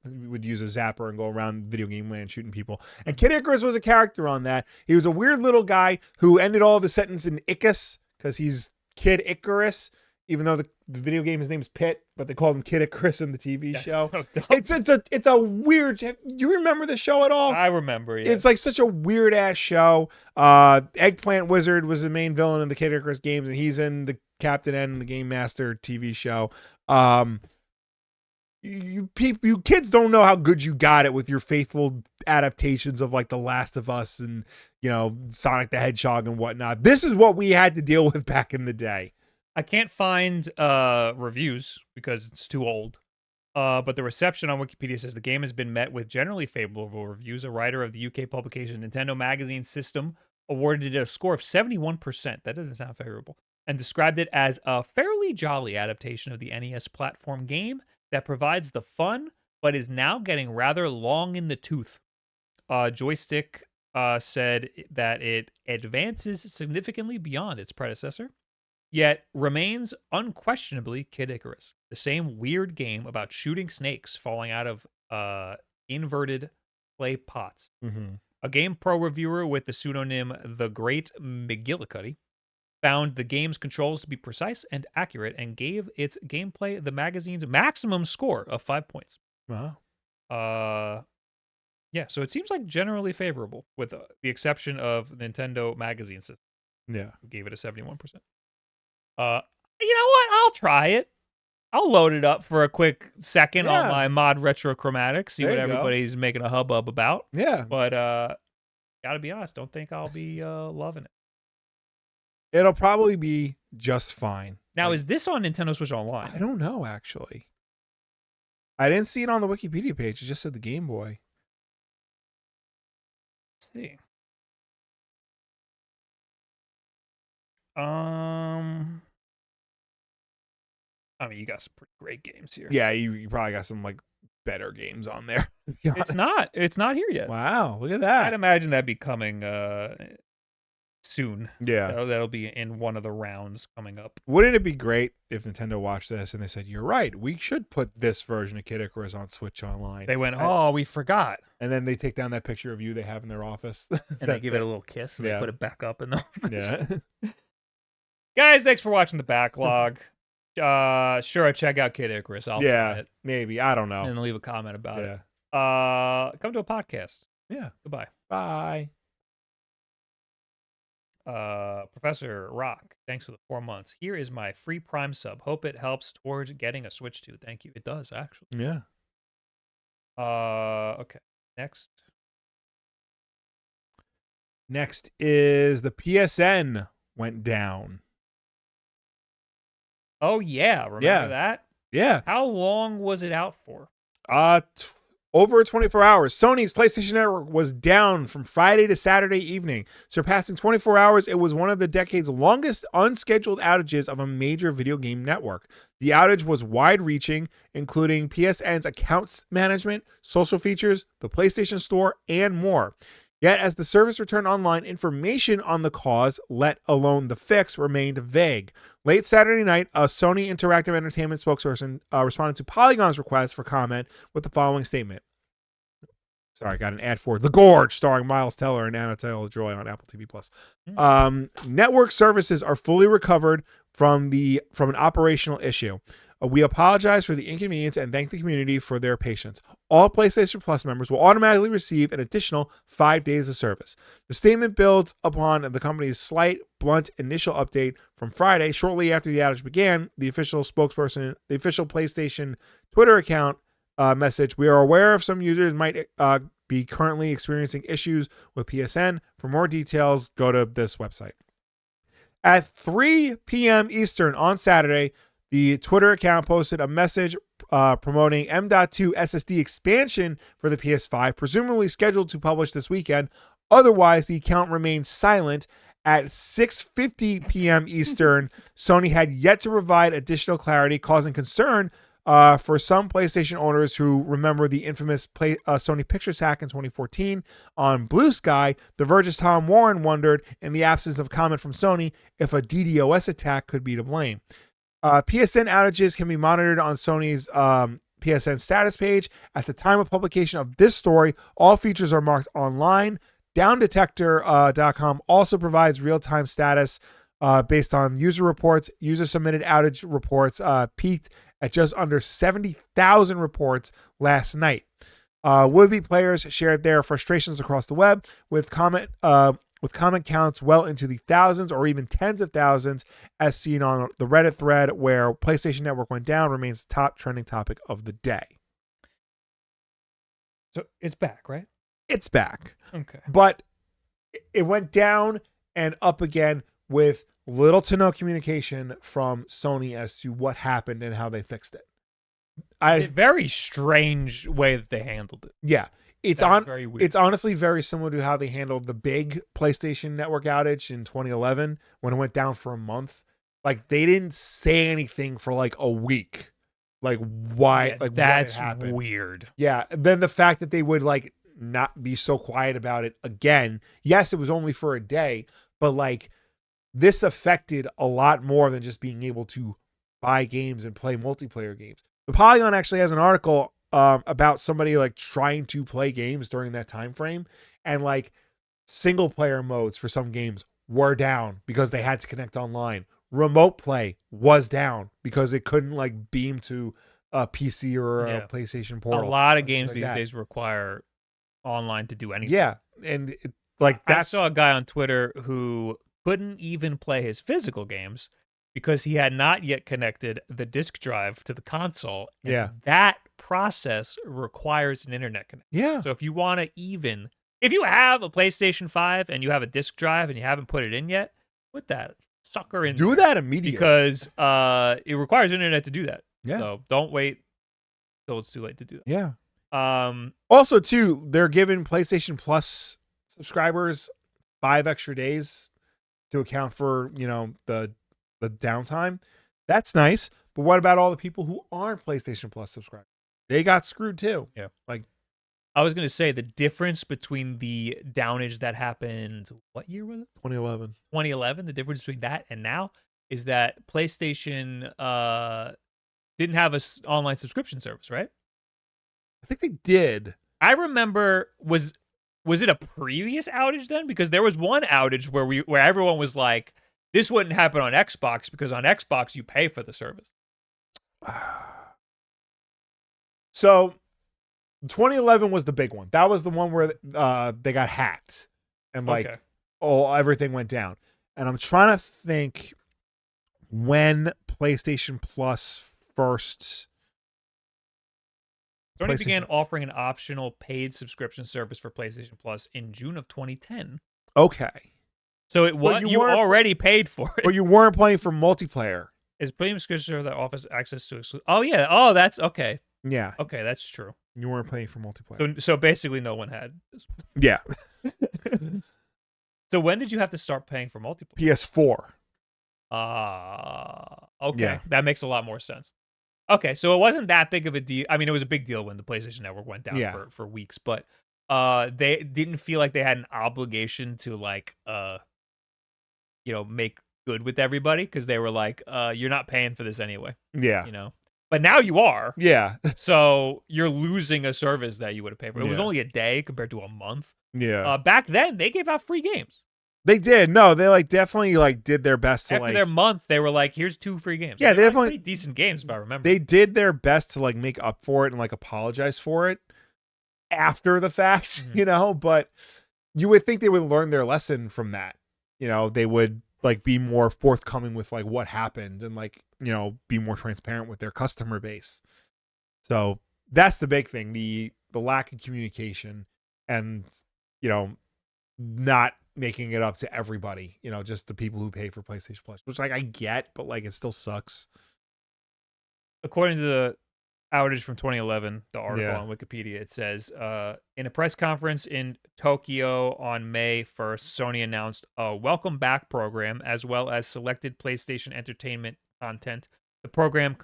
would use a zapper and go around video game land shooting people. And Kid Icarus was a character on that. He was a weird little guy who ended all of his sentence in Icus because he's Kid Icarus, even though the video game, his name's Pit, but they called him Kid Icarus in the TV show. So it's a weird. Do you remember the show at all? I remember. Yeah. It's like such a weird ass show. Eggplant Wizard was the main villain in the Kid Icarus games, and he's in the Captain N and the Game Master TV show. You kids don't know how good you got it with your faithful adaptations of like The Last of Us and, you know, Sonic the Hedgehog and whatnot. This is what we had to deal with back in the day. I can't find reviews because it's too old. But the reception on Wikipedia says the game has been met with generally favorable reviews. A writer of the UK publication Nintendo Magazine System awarded it a score of 71%. That doesn't sound favorable. And described it as a fairly jolly adaptation of the NES platform game that provides the fun, but is now getting rather long in the tooth. Joystick said that it advances significantly beyond its predecessor, yet remains unquestionably Kid Icarus, the same weird game about shooting snakes falling out of inverted clay pots. Mm-hmm. A Game Pro reviewer with the pseudonym The Great McGillicuddy found the game's controls to be precise and accurate and gave its gameplay the magazine's maximum score of 5 points. Wow. Yeah, so it seems like generally favorable with the exception of Nintendo Magazine System. Yeah. Who gave it a 71%. You know what? I'll try it. I'll load it up for a quick second on my mod retrochromatic, see what everybody's making a hubbub about. Yeah. But gotta be honest, don't think I'll be loving it. It'll probably be just fine. Now, is this on Nintendo Switch Online? I don't know, actually. I didn't see it on the Wikipedia page. It just said the Game Boy. Let's see. I mean, you got some pretty great games here. Yeah, you probably got some like better games on there. It's not here yet. Wow, look at that. I'd imagine that'd be coming soon. Yeah. That'll be in one of the rounds coming up. Wouldn't it be great if Nintendo watched this and they said, "You're right, we should put this version of Kid Icarus on Switch Online." They went, "Oh, we forgot." And then they take down that picture of you they have in their office. And they give it a little kiss and they put it back up in the office. Yeah. Guys, thanks for watching the backlog. Sure, check out Kid Icarus. I'll try it. Maybe. I don't know. And leave a comment about it. Come to a podcast. Yeah. Goodbye. Bye. Professor Rock, thanks for the 4 months. Here is my free Prime sub. Hope it helps towards getting a Switch 2. Thank you. It does, actually. Yeah. Okay. Next is the PSN Went Down. Oh, yeah. Remember that? Yeah. How long was it out for? Over 24 hours, Sony's PlayStation Network was down from Friday to Saturday evening. Surpassing 24 hours, it was one of the decade's longest unscheduled outages of a major video game network. The outage was wide-reaching, including PSN's accounts management, social features, the PlayStation Store, and more. Yet, as the service returned online, information on the cause, let alone the fix, remained vague. Late Saturday night, a Sony Interactive Entertainment spokesperson responded to Polygon's request for comment with the following statement. Sorry, I got an ad for The Gorge, starring Miles Teller and Anna Taylor-Joy on Apple TV+. Network services are fully recovered from an operational issue. We apologize for the inconvenience and thank the community for their patience. All PlayStation Plus members will automatically receive an additional 5 days of service. The statement builds upon the company's slight, blunt initial update from Friday, shortly after the outage began. The official PlayStation Twitter account message: "We are aware of some users might be currently experiencing issues with PSN. For more details, go to this website." At 3 p.m. Eastern on Saturday, the Twitter account posted a message promoting M.2 SSD expansion for the PS5, presumably scheduled to publish this weekend. Otherwise, the account remained silent. At 6:50 p.m. Eastern, Sony had yet to provide additional clarity, causing concern for some PlayStation owners who remember the infamous Sony Pictures hack in 2014. On Blue Sky, The Verge's Tom Warren wondered, in the absence of comment from Sony, if a DDoS attack could be to blame. PSN outages can be monitored on Sony's PSN status page. At the time of publication of this story, all features are marked online. DownDetector.com also provides real-time status based on user reports. User-submitted outage reports peaked at just under 70,000 reports last night. Would-be players shared their frustrations across the web with comment counts well into the thousands or even tens of thousands, as seen on the Reddit thread where PlayStation Network Went Down remains the top trending topic of the day. So it's back, right? It's back. Okay. But it went down and up again with little to no communication from Sony as to what happened and how they fixed it. A very strange way that they handled it. Yeah. Very weird. It's honestly very similar to how they handled the big PlayStation Network outage in 2011 when it went down for a month. Like, they didn't say anything for like a week. Like, why? Yeah, like, that's what happened. weird. Yeah. Then the fact that they would like not be so quiet about it again. Yes, it was only for a day, but like this affected a lot more than just being able to buy games and play multiplayer games. The Polygon actually has an article about somebody like trying to play games during that time frame, and like single player modes for some games were down because they had to connect online. Remote play was down because it couldn't like beam to a PC or a PlayStation Portal. A lot of games these days require online to do anything. Yeah, and I saw a guy on Twitter who couldn't even play his physical games because he had not yet connected the disk drive to the console. And that process requires an internet connection. Yeah. So if you have a PlayStation 5 and you have a disk drive and you haven't put it in yet, put that sucker in. Do that immediately. Because it requires internet to do that. Yeah. So don't wait till it's too late to do that. Yeah. Also, too, they're giving PlayStation Plus subscribers 5 extra days to account for, the downtime. That's nice. But what about all the people who aren't PlayStation Plus subscribers? They got screwed too. Yeah. Like, I was going to say the difference between the downage that happened, what year was it? 2011. 2011. The difference between that and now is that PlayStation didn't have an online subscription service, right? I think they did. I remember, was it a previous outage then? Because there was one outage where everyone was like, this wouldn't happen on Xbox because on Xbox you pay for the service. So 2011 was the big one. That was the one where they got hacked and everything went down. And I'm trying to think when PlayStation Plus first. Sony began offering an optional paid subscription service for PlayStation Plus in June of 2010. Okay. So you already paid for it. But you weren't playing for multiplayer. It's premium subscription service that offers access to exclusive. Oh yeah. Oh, that's okay. Yeah. Okay, that's true. You weren't paying for multiplayer. So basically, no one had. Yeah. So when did you have to start paying for multiplayer? PS4. Okay. Yeah. That makes a lot more sense. Okay, so it wasn't that big of a deal. I mean, it was a big deal when the PlayStation Network went down for weeks, but they didn't feel like they had an obligation to like make good with everybody because they were like, you're not paying for this anyway. Yeah. But now you are. Yeah. So you're losing a service that you would have paid for. It was Yeah. only a day compared to a month. Yeah. Back then, they gave out free games. They did. No, they like definitely like did their best to After like their month, they were like, here's 2 free games. Yeah, they they were definitely pretty decent games if I remember. They did their best to like make up for it and like apologize for it after the fact, but you would think they would learn their lesson from that. They would like be more forthcoming with like what happened and like, be more transparent with their customer base. So that's the big thing, the lack of communication and, not making it up to everybody, just the people who pay for PlayStation Plus, which like I get, but like it still sucks. According to the outage from 2011, the article on Wikipedia, it says, in a press conference in Tokyo on May 1st, Sony announced a welcome back program as well as selected PlayStation entertainment content. The program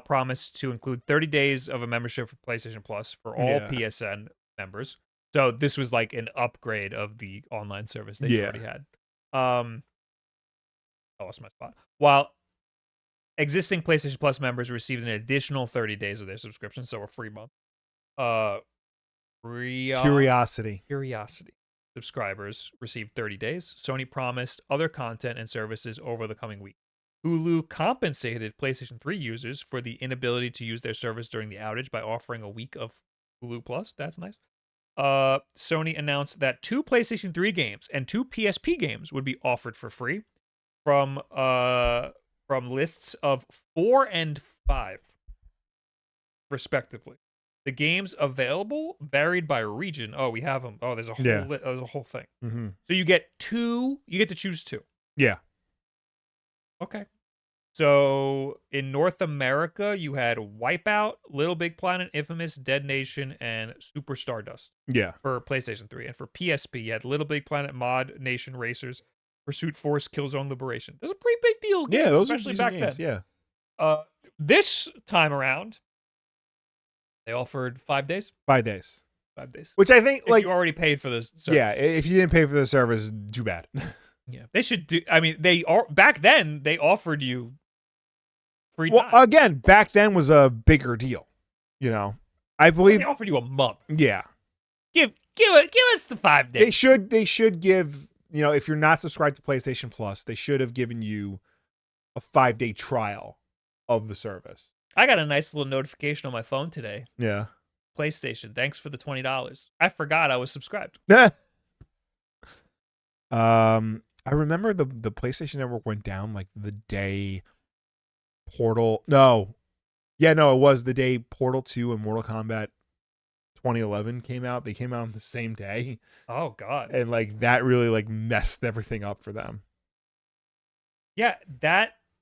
promised to include 30 days of a membership for PlayStation Plus for all PSN members. So this was like an upgrade of the online service that you already had. I lost my spot. While existing PlayStation Plus members received an additional 30 days of their subscription, so a free month. Curiosity subscribers received 30 days. Sony promised other content and services over the coming week. Hulu compensated PlayStation 3 users for the inability to use their service during the outage by offering a week of Hulu Plus. That's nice. Sony announced that 2 PlayStation 3 games and 2 PSP games would be offered for free from lists of 4 and 5, respectively. The games available varied by region. Oh, we have them. Oh, there's a whole there's a whole thing. Mm-hmm. So you get to choose 2. Yeah. Okay. So in North America, you had Wipeout, Little Big Planet, Infamous, Dead Nation, and Super Stardust. Yeah. For PlayStation 3. And for PSP, you had Little Big Planet, Mod Nation Racers, Pursuit Force, Killzone Liberation. Those are pretty big deal games, those especially are back games, then. Yeah. This time around, they offered 5 days. 5 days. 5 days. Which I think, if like, you already paid for this service. Yeah, if you didn't pay for the service, too bad. Yeah, they should do. I mean, back then they offered you free well, time. Again, back then was a bigger deal. I believe they offered you a month. Yeah. Give us the 5 days. They should give, if you're not subscribed to PlayStation Plus, they should have given you a 5-day trial of the service. I got a nice little notification on my phone today. Yeah. PlayStation, thanks for the $20. I forgot I was subscribed. I remember the PlayStation Network went down like the day Portal. No. Yeah, no, it was the day Portal 2 and Mortal Kombat 2011 came out. They came out on the same day. Oh god. And like that really like messed everything up for them. Yeah,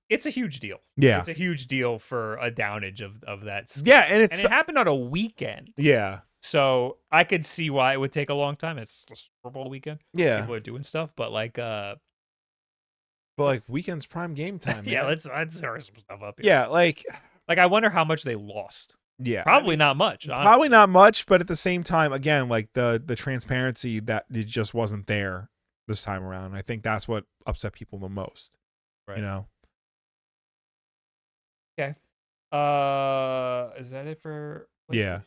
it's a huge deal. Yeah. It's a huge deal for a downage of that scale. Yeah, and it happened on a weekend. Yeah. So I could see why it would take a long time. It's the Super Bowl weekend. Yeah. People are doing stuff, but like weekend's prime game time. Yeah, let's hurry some stuff up here. Yeah, like I wonder how much they lost. Yeah. Probably not much. Honestly. Probably not much, but at the same time, again, like the transparency that it just wasn't there this time around. I think that's what upset people the most. Right. Okay. Is that it for PlayStation?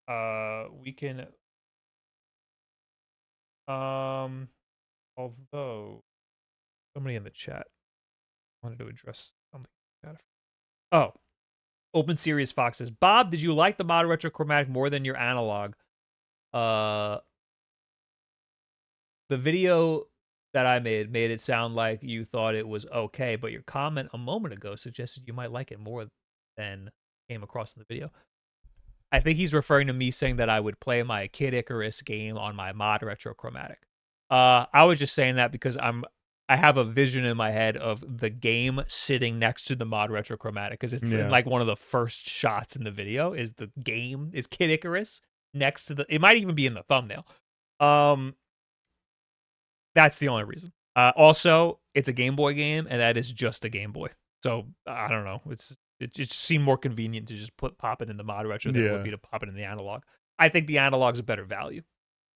Yeah. We can although somebody in the chat wanted to address something. Oh. Open Series Fox says, Bob, did you like the mod retrochromatic more than your analog? The video that I made it sound like you thought it was okay, but your comment a moment ago suggested you might like it more than came across in the video. I think he's referring to me saying that I would play my Kid Icarus game on my mod retrochromatic. I was just saying that because I have a vision in my head of the game sitting next to the mod retrochromatic, because it's in like one of the first shots in the video is the game is Kid Icarus next to it might even be in the thumbnail. That's the only reason. Also, it's a Game Boy game, and that is just a Game Boy. So I don't know. It just seemed more convenient to just pop it in the mod retro than it would be to pop it in the analog. I think the analog's a better value.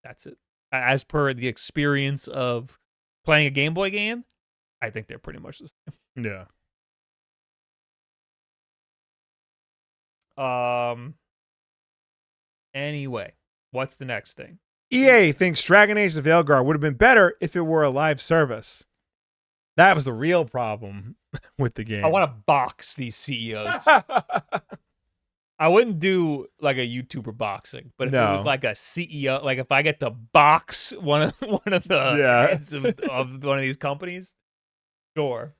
That's it. As per the experience of playing a Game Boy game, I think they're pretty much the same. Yeah. Anyway, what's the next thing? EA thinks Dragon Age: The Veilguard would have been better if it were a live service. That was the real problem with the game. I want to box these CEOs. I wouldn't do like a YouTuber boxing, but if it was like a CEO, like if I get to box one of the heads of one of these companies, sure.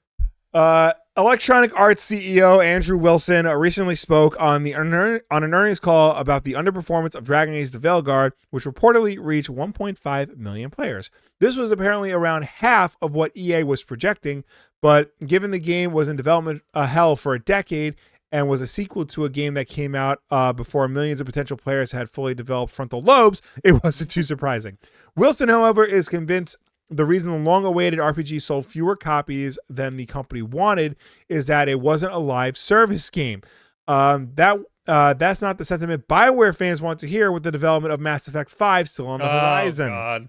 Electronic Arts CEO Andrew Wilson recently spoke on an earnings call about the underperformance of Dragon Age: The Veilguard, which reportedly reached 1.5 million players. This was apparently around half of what EA was projecting, but given the game was in development hell for a decade and was a sequel to a game that came out before millions of potential players had fully developed frontal lobes, it wasn't too surprising. Wilson, however, is convinced the reason the long-awaited RPG sold fewer copies than the company wanted is that it wasn't a live service game. That's not the sentiment BioWare fans want to hear with the development of Mass Effect 5 still on the horizon. God.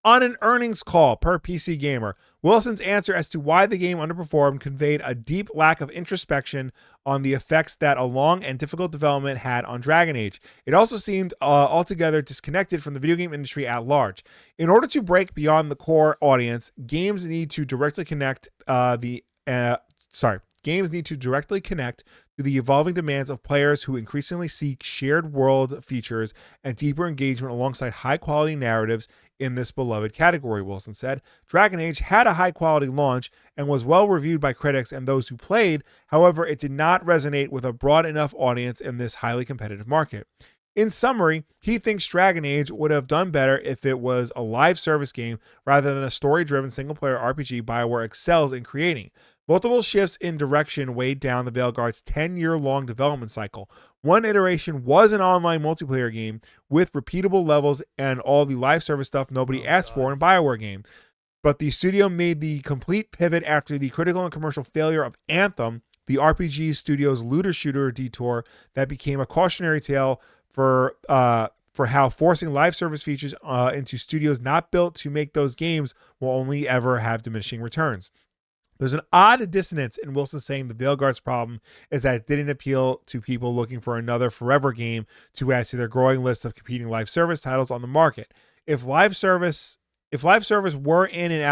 On an earnings call per PC Gamer, Wilson's answer as to why the game underperformed conveyed a deep lack of introspection on the effects that a long and difficult development had on Dragon Age. It also seemed altogether disconnected from the video game industry at large. In order to break beyond the core audience, games need to directly connect to the evolving demands of players who increasingly seek shared world features and deeper engagement alongside high-quality narratives in this beloved category, Wilson said. Dragon Age had a high-quality launch and was well reviewed by critics and those who played. However, it did not resonate with a broad enough audience in this highly competitive market. In summary, he thinks Dragon Age would have done better if it was a live service game rather than a story-driven single-player RPG BioWare excels in creating. Multiple shifts in direction weighed down the Veilguard's 10-year-long development cycle. One iteration was an online multiplayer game with repeatable levels and all the live service stuff nobody asked for in a BioWare game. But the studio made the complete pivot after the critical and commercial failure of Anthem, the RPG studio's looter shooter detour that became a cautionary tale for how forcing live service features into studios not built to make those games will only ever have diminishing returns. There's an odd dissonance in Wilson saying the Veilguard's problem is that it didn't appeal to people looking for another forever game to add to their growing list of competing live service titles on the market. If live service were in and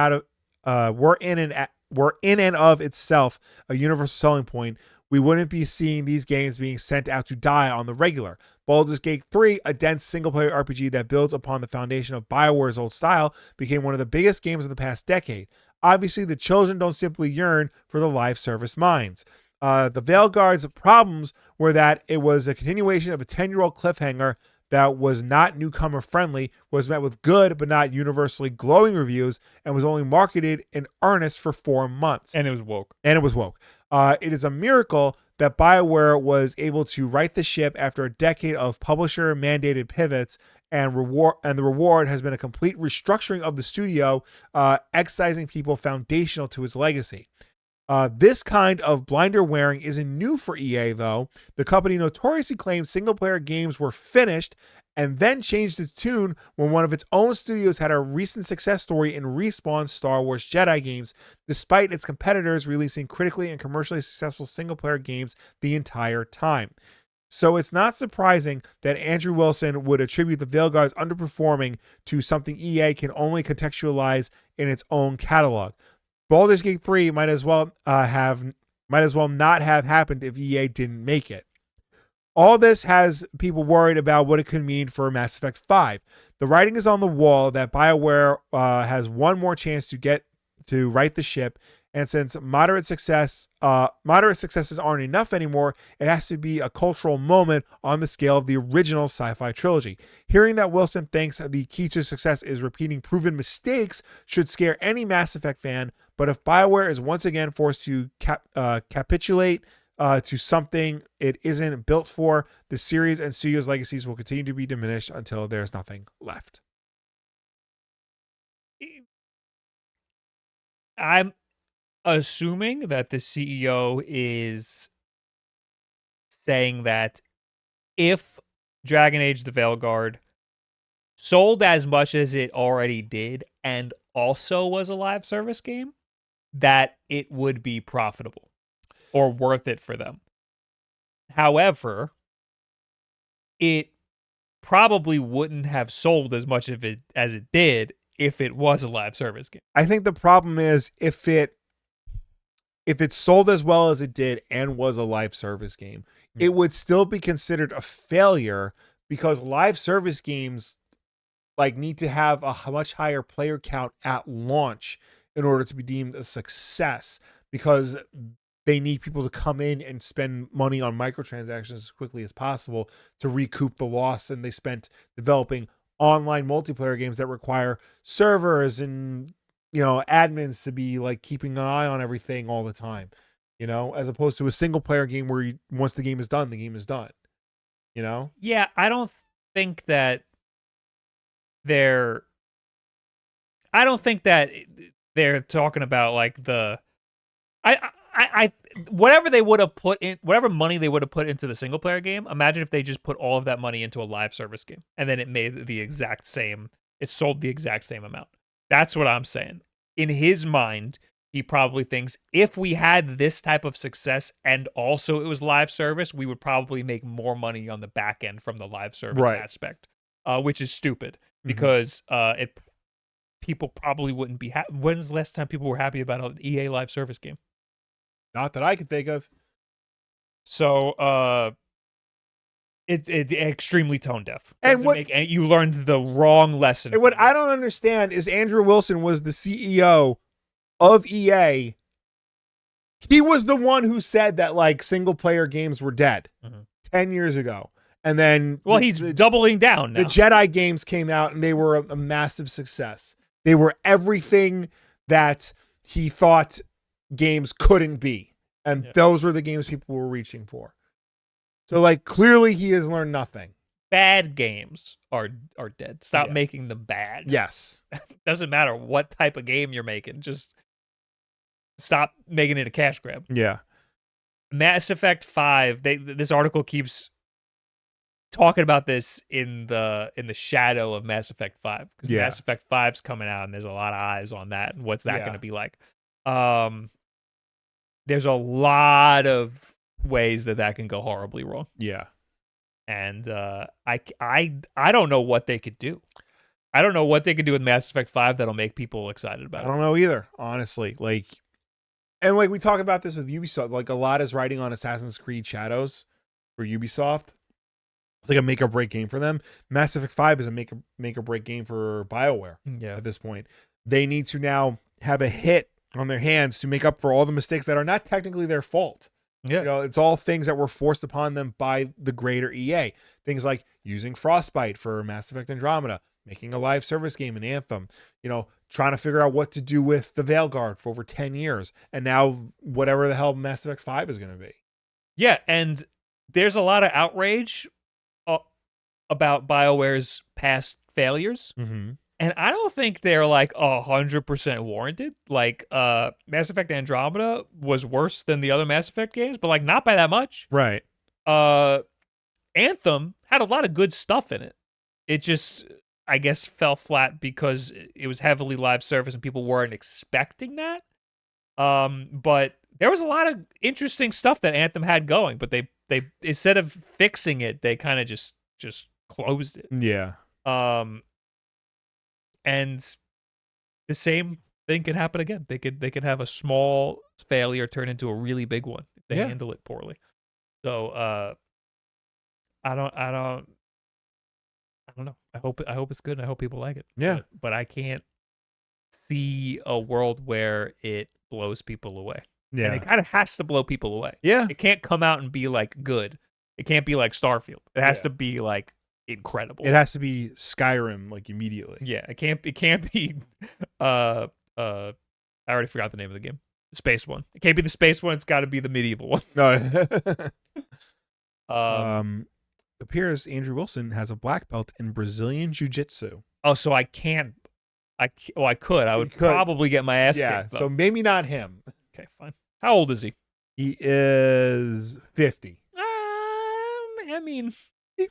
of itself a universal selling point, we wouldn't be seeing these games being sent out to die on the regular. Baldur's Gate 3, a dense single-player RPG that builds upon the foundation of BioWare's old style, became one of the biggest games of the past decade. Obviously, the children don't simply yearn for the live service minds. The Veilguard's problems were that it was a continuation of a 10-year-old cliffhanger that was not newcomer-friendly, was met with good but not universally glowing reviews, and was only marketed in earnest for 4 months. And it was woke. It is a miracle that BioWare was able to right the ship after a decade of publisher-mandated pivots, and the reward has been a complete restructuring of the studio, excising people foundational to its legacy. This kind of blinder wearing isn't new for EA, though. The company notoriously claimed single-player games were finished and then changed its tune when one of its own studios had a recent success story in Respawn's Star Wars Jedi games, despite its competitors releasing critically and commercially successful single-player games the entire time. So it's not surprising that Andrew Wilson would attribute the Veilguard's underperforming to something EA can only contextualize in its own catalog. Baldur's Gate 3 might as well not have happened if EA didn't make it. All this has people worried about what it could mean for Mass Effect 5. The writing is on the wall that BioWare has one more chance to get to right the ship, And since moderate successes aren't enough anymore, it has to be a cultural moment on the scale of the original sci-fi trilogy. Hearing that Wilson thinks the key to success is repeating proven mistakes should scare any Mass Effect fan, but if BioWare is once again forced to capitulate to something it isn't built for, the series and studio's legacies will continue to be diminished until there's nothing left. I'm assuming that the CEO is saying that if Dragon Age the Veilguard sold as much as it already did and also was a live service game, that it would be profitable or worth it for them. However, it probably wouldn't have sold as much of it as it did if it was a live service game. I think the problem is if it sold as well as it did and was a live service game, it would still be considered a failure because live service games like need to have a much higher player count at launch in order to be deemed a success, because they need people to come in and spend money on microtransactions as quickly as possible to recoup the loss. And they spent developing online multiplayer games that require servers and, you know, admins to be like keeping an eye on everything all the time, you know, as opposed to a single player game where once the game is done, the game is done, you know? Yeah, I don't think that they're talking about like the whatever they would have put in, whatever money they would have put into the single player game. Imagine if they just put all of that money into a live service game and then it made the exact same, it sold the exact same amount. That's what I'm saying. In his mind, he probably thinks if we had this type of success and also it was live service, we would probably make more money on the back end from the live service aspect, which is stupid because people probably wouldn't be happy. When's the last time people were happy about an EA live service game? Not that I can think of. So it extremely tone deaf. And you learned the wrong lesson. And what I don't understand is Andrew Wilson was the CEO of EA. He was the one who said that like single player games were dead 10 years ago. And then he's doubling down now. The Jedi games came out and they were a massive success. They were everything that he thought games couldn't be. And those were the games people were reaching for. So like clearly he has learned nothing. Bad games are dead. Stop making them bad. Yes. Doesn't matter what type of game you're making. Just stop making it a cash grab. Yeah. Mass Effect 5, this article keeps talking about this in the shadow of Mass Effect 5. Because Mass Effect 5's coming out and there's a lot of eyes on that and what's that going to be like. There's a lot of ways that can go horribly wrong. Yeah. And I don't know what they could do. I don't know what they could do with Mass Effect 5 that'll make people excited about it. I don't know either, honestly. And we talk about this with Ubisoft. Like a lot is riding on Assassin's Creed Shadows for Ubisoft. It's like a make or break game for them. Mass Effect 5 is a make or break game for BioWare at this point. They need to now have a hit on their hands to make up for all the mistakes that are not technically their fault. Yeah. You know, it's all things that were forced upon them by the greater EA. Things like using Frostbite for Mass Effect Andromeda, making a live service game in Anthem, you know, trying to figure out what to do with the Veilguard for over 10 years. And now whatever the hell Mass Effect 5 is going to be. Yeah, and there's a lot of outrage about BioWare's past failures. Mm-hmm. And I don't think they're like 100% warranted. Like Mass Effect Andromeda was worse than the other Mass Effect games, but like not by that much. Right. Anthem had a lot of good stuff in it. It just, I guess, fell flat because it was heavily live service and people weren't expecting that. But there was a lot of interesting stuff that Anthem had going, but they instead of fixing it, they kind of just closed it. Yeah. And the same thing can happen again. They could have a small failure turn into a really big one if they handle it poorly. So I don't know. I hope it's good and I hope people like it. Yeah. But I can't see a world where it blows people away. Yeah. And it kind of has to blow people away. Yeah. It can't come out and be like good. It can't be like Starfield. It has Yeah. to be like incredible. It has to be Skyrim like immediately. Yeah, it can't be I already forgot the name of the game. The space one. It can't be the space one, it's gotta be the medieval one. No. Appears Andrew Wilson has a black belt in Brazilian Jiu-Jitsu. Oh, so I can't I could. I would probably get my ass kicked. So maybe not him. Okay, fine. How old is he? He is 50. I mean, He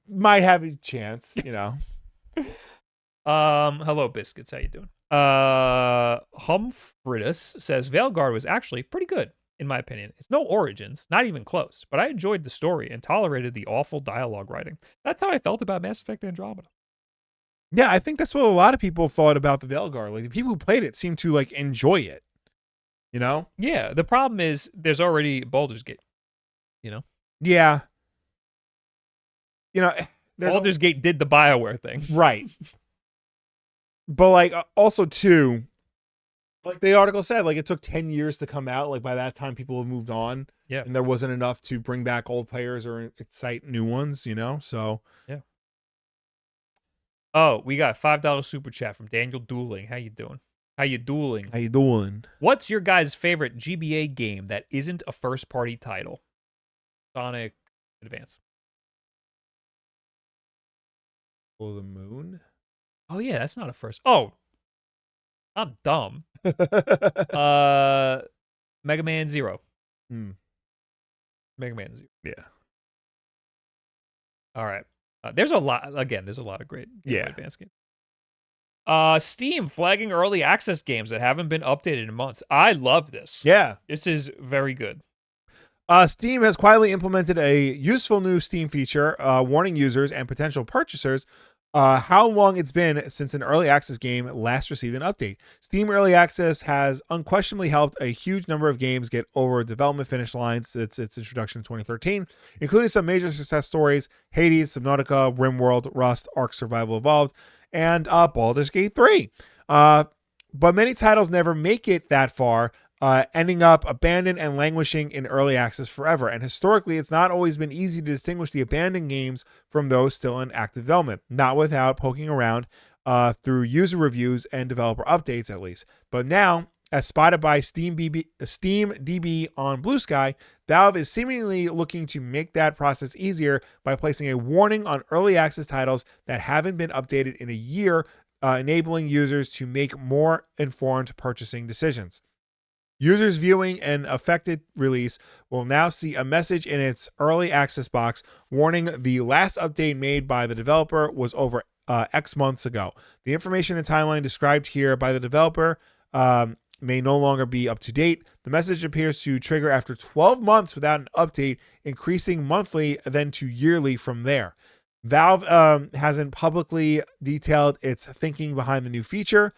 might have a chance, you know. Hello biscuits, how you doing? Humfridus says Veilguard was actually pretty good, in my opinion. It's no Origins, not even close, but I enjoyed the story and tolerated the awful dialogue writing. That's how I felt about Mass Effect Andromeda. Yeah, I think that's what a lot of people thought about the Veilguard. Like the people who played it seemed to like enjoy it. You know? Yeah, the problem is there's already Baldur's Gate. You know? Yeah. You know, Baldur's Gate did the BioWare thing. Right. But like also too, like the article said, like it took 10 years to come out. Like by that time people have moved on. Yeah. And there wasn't enough to bring back old players or excite new ones, you know? So yeah. Oh, we got $5 super chat from Daniel Dueling. How you doing? How you dueling? How you doing? What's your guys' favorite GBA game that isn't a first-party title? Sonic Advance. Oh, the Moon? Oh yeah, that's not a first. Oh, I'm dumb. Mega Man Zero. Mega Man Zero. Yeah. All right. There's a lot. Again, there's a lot of great Advance games. Steam flagging early access games that haven't been updated in months. I love this. Yeah. This is very good. Steam has quietly implemented a useful new Steam feature, warning users and potential purchasers how long it's been since an early access game last received an update. Steam Early Access has unquestionably helped a huge number of games get over development finish lines since its introduction in 2013, including some major success stories: Hades, Subnautica, RimWorld, Rust, Ark Survival Evolved, and Baldur's Gate 3. But many titles never make it that far, ending up abandoned and languishing in early access forever. And historically, it's not always been easy to distinguish the abandoned games from those still in active development, not without poking around through user reviews and developer updates, at least. But now, as spotted by SteamDB on Blue Sky, Valve is seemingly looking to make that process easier by placing a warning on early access titles that haven't been updated in a year, enabling users to make more informed purchasing decisions. Users viewing an affected release will now see a message in its early access box warning the last update made by the developer was over X months ago. The information and timeline described here by the developer may no longer be up to date. The message appears to trigger after 12 months without an update, increasing monthly, then to yearly from there. Valve hasn't publicly detailed its thinking behind the new feature,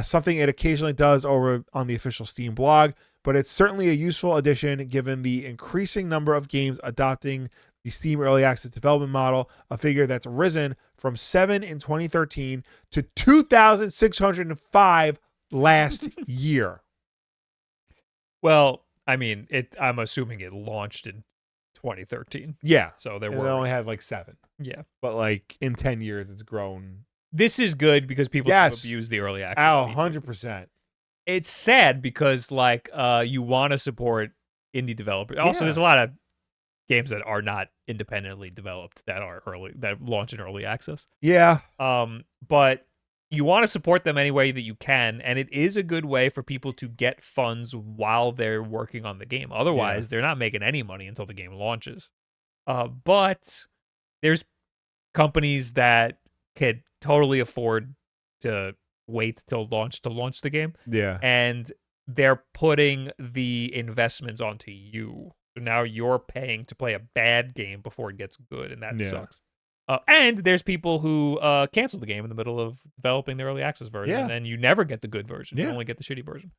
something it occasionally does over on the official Steam blog, but it's certainly a useful addition given the increasing number of games adopting the Steam Early Access development model, a figure that's risen from 7 in 2013 to 2,605 last year. Well, I mean, I'm assuming it launched in 2013. Yeah. So they only had like 7. Yeah. But like in 10 years, it's grown. This is good because people abuse the early access. Oh, 100%. It's sad because like you want to support indie developers. Also, there's a lot of games that are not independently developed that launch in early access. Yeah. But you want to support them any way that you can, and it is a good way for people to get funds while they're working on the game. Otherwise, they're not making any money until the game launches. But there's companies that could totally afford to wait till launch to launch the game. Yeah. And they're putting the investments onto you. So now you're paying to play a bad game before it gets good, and that sucks. And there's people who cancel the game in the middle of developing the early access version, and then you never get the good version. You only get the shitty version.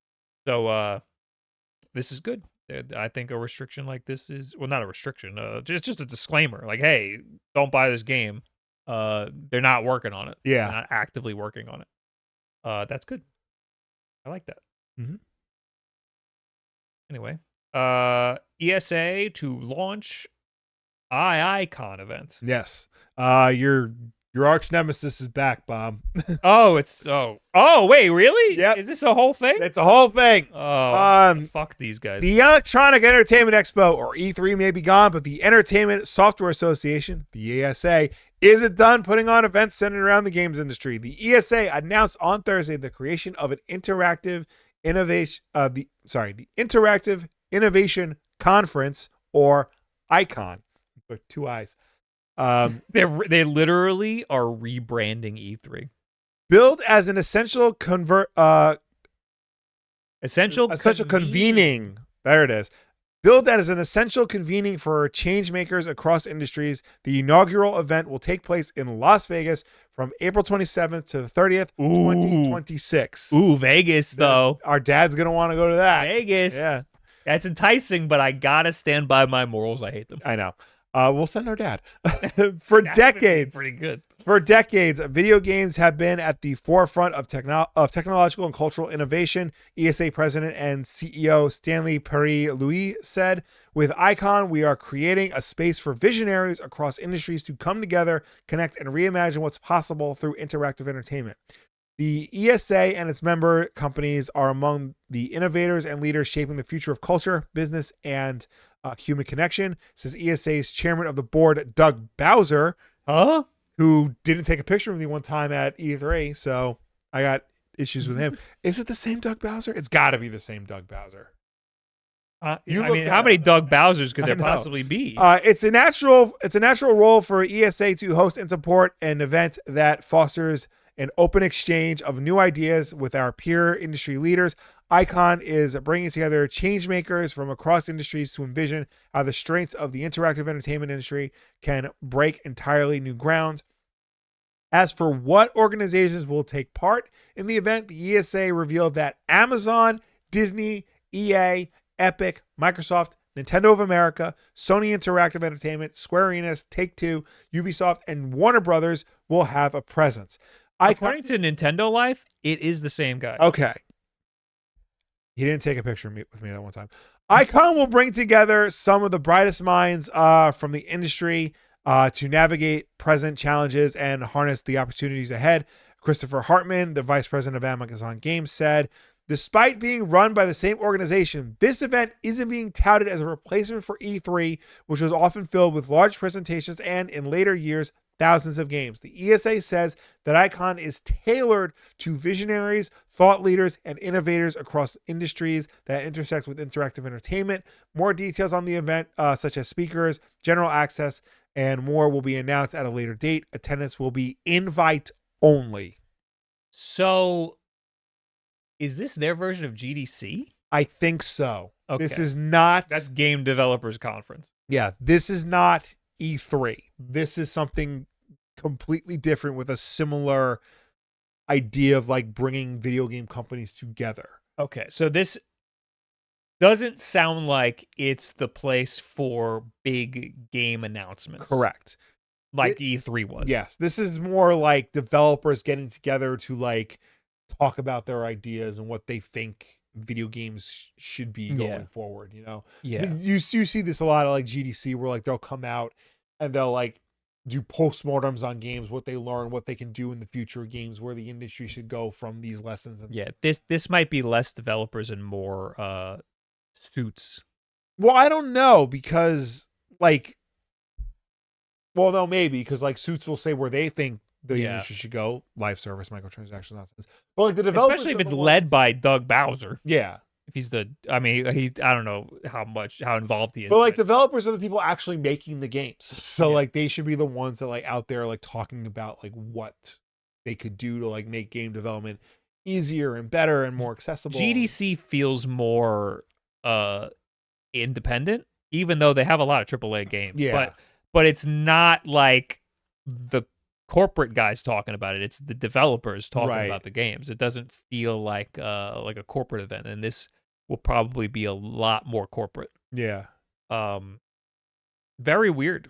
So this is good. I think a restriction like this is, well, not a restriction, just a disclaimer. Like, hey, don't buy this game. They're not working on it. Yeah. They're not actively working on it. That's good. I like that. Anyway, ESA to launch IICON event. Yes. Your arch nemesis is back, Bob. Oh, wait, really? Yep. Is this a whole thing? It's a whole thing. Fuck these guys. The Electronic Entertainment Expo, or E3, may be gone, but the Entertainment Software Association, the ESA, isn't done putting on events centered around the games industry. The ESA announced on Thursday the creation of an Interactive Innovation Conference, or IICON, with two eyes. They literally are rebranding E3. Billed as an essential convening. There it is. Billed as an essential convening for change makers across industries, the inaugural event will take place in Las Vegas from April 27th to the 30th, 2026. Ooh, Vegas, though. Our dad's going to want to go to that. Vegas. Yeah. That's enticing, but I got to stand by my morals. I hate them. I know. We'll send our dad. For decades. Pretty good. For decades, video games have been at the forefront of technological and cultural innovation. ESA President and CEO Stanley Perry-Louis said, "With IICON, we are creating a space for visionaries across industries to come together, connect, and reimagine what's possible through interactive entertainment. The ESA and its member companies are among the innovators and leaders shaping the future of culture, business, and human connection," says ESA's chairman of the board, Doug Bowser, who didn't take a picture with me one time at E3, so I got issues with him. Is it the same Doug Bowser? It's got to be the same Doug Bowser. How many Doug Bowsers could there possibly be? It's a natural role for ESA to host and support an event that fosters an open exchange of new ideas with our peer industry leaders. IICON is bringing together change makers from across industries to envision how the strengths of the interactive entertainment industry can break entirely new ground. As for what organizations will take part in the event, the ESA revealed that Amazon, Disney, EA, Epic, Microsoft, Nintendo of America, Sony Interactive Entertainment, Square Enix, Take-Two, Ubisoft, and Warner Brothers will have a presence. According to Nintendo Life, it is the same guy. Okay. He didn't take a picture with me that one time. IICON will bring together some of the brightest minds from the industry to navigate present challenges and harness the opportunities ahead. Christopher Hartman, the vice president of Amazon Games, said, "Despite being run by the same organization, this event isn't being touted as a replacement for E3, which was often filled with large presentations and, in later years, thousands of games. The ESA says that IICON is tailored to visionaries, thought leaders, and innovators across industries that intersect with interactive entertainment. More details on the event, such as speakers, general access, and more will be announced at a later date. Attendance will be invite only." So, is this their version of GDC? I think so. Okay. This is not... That's Game Developers Conference. Yeah, this is not E3. This is something completely different with a similar idea of like bringing video game companies together. Okay, so this doesn't sound like it's the place for big game announcements. Correct. Like E3 was. Yes, this is more like developers getting together to like talk about their ideas and what they think video games should be going forward, you know? Yeah. You see this a lot of like GDC where like they'll come out and they'll like do postmortems on games, what they learn, what they can do in the future of games, where the industry should go from these lessons. Yeah, this might be less developers and more suits. Well, I don't know because like, well, no, maybe because like suits will say where they think the industry should go, live service, microtransactions, nonsense. But like the developers, especially if it's led by Doug Bowser. Yeah. If he's I don't know how involved he is. But like developers are the people actually making the games. So like they should be the ones that like out there like talking about like what they could do to like make game development easier and better and more accessible. GDC feels more independent, even though they have a lot of AAA games. Yeah. But it's not like the corporate guys talking about it. It's the developers talking about the games. It doesn't feel like a corporate event, and this will probably be a lot more corporate. Yeah. Very weird.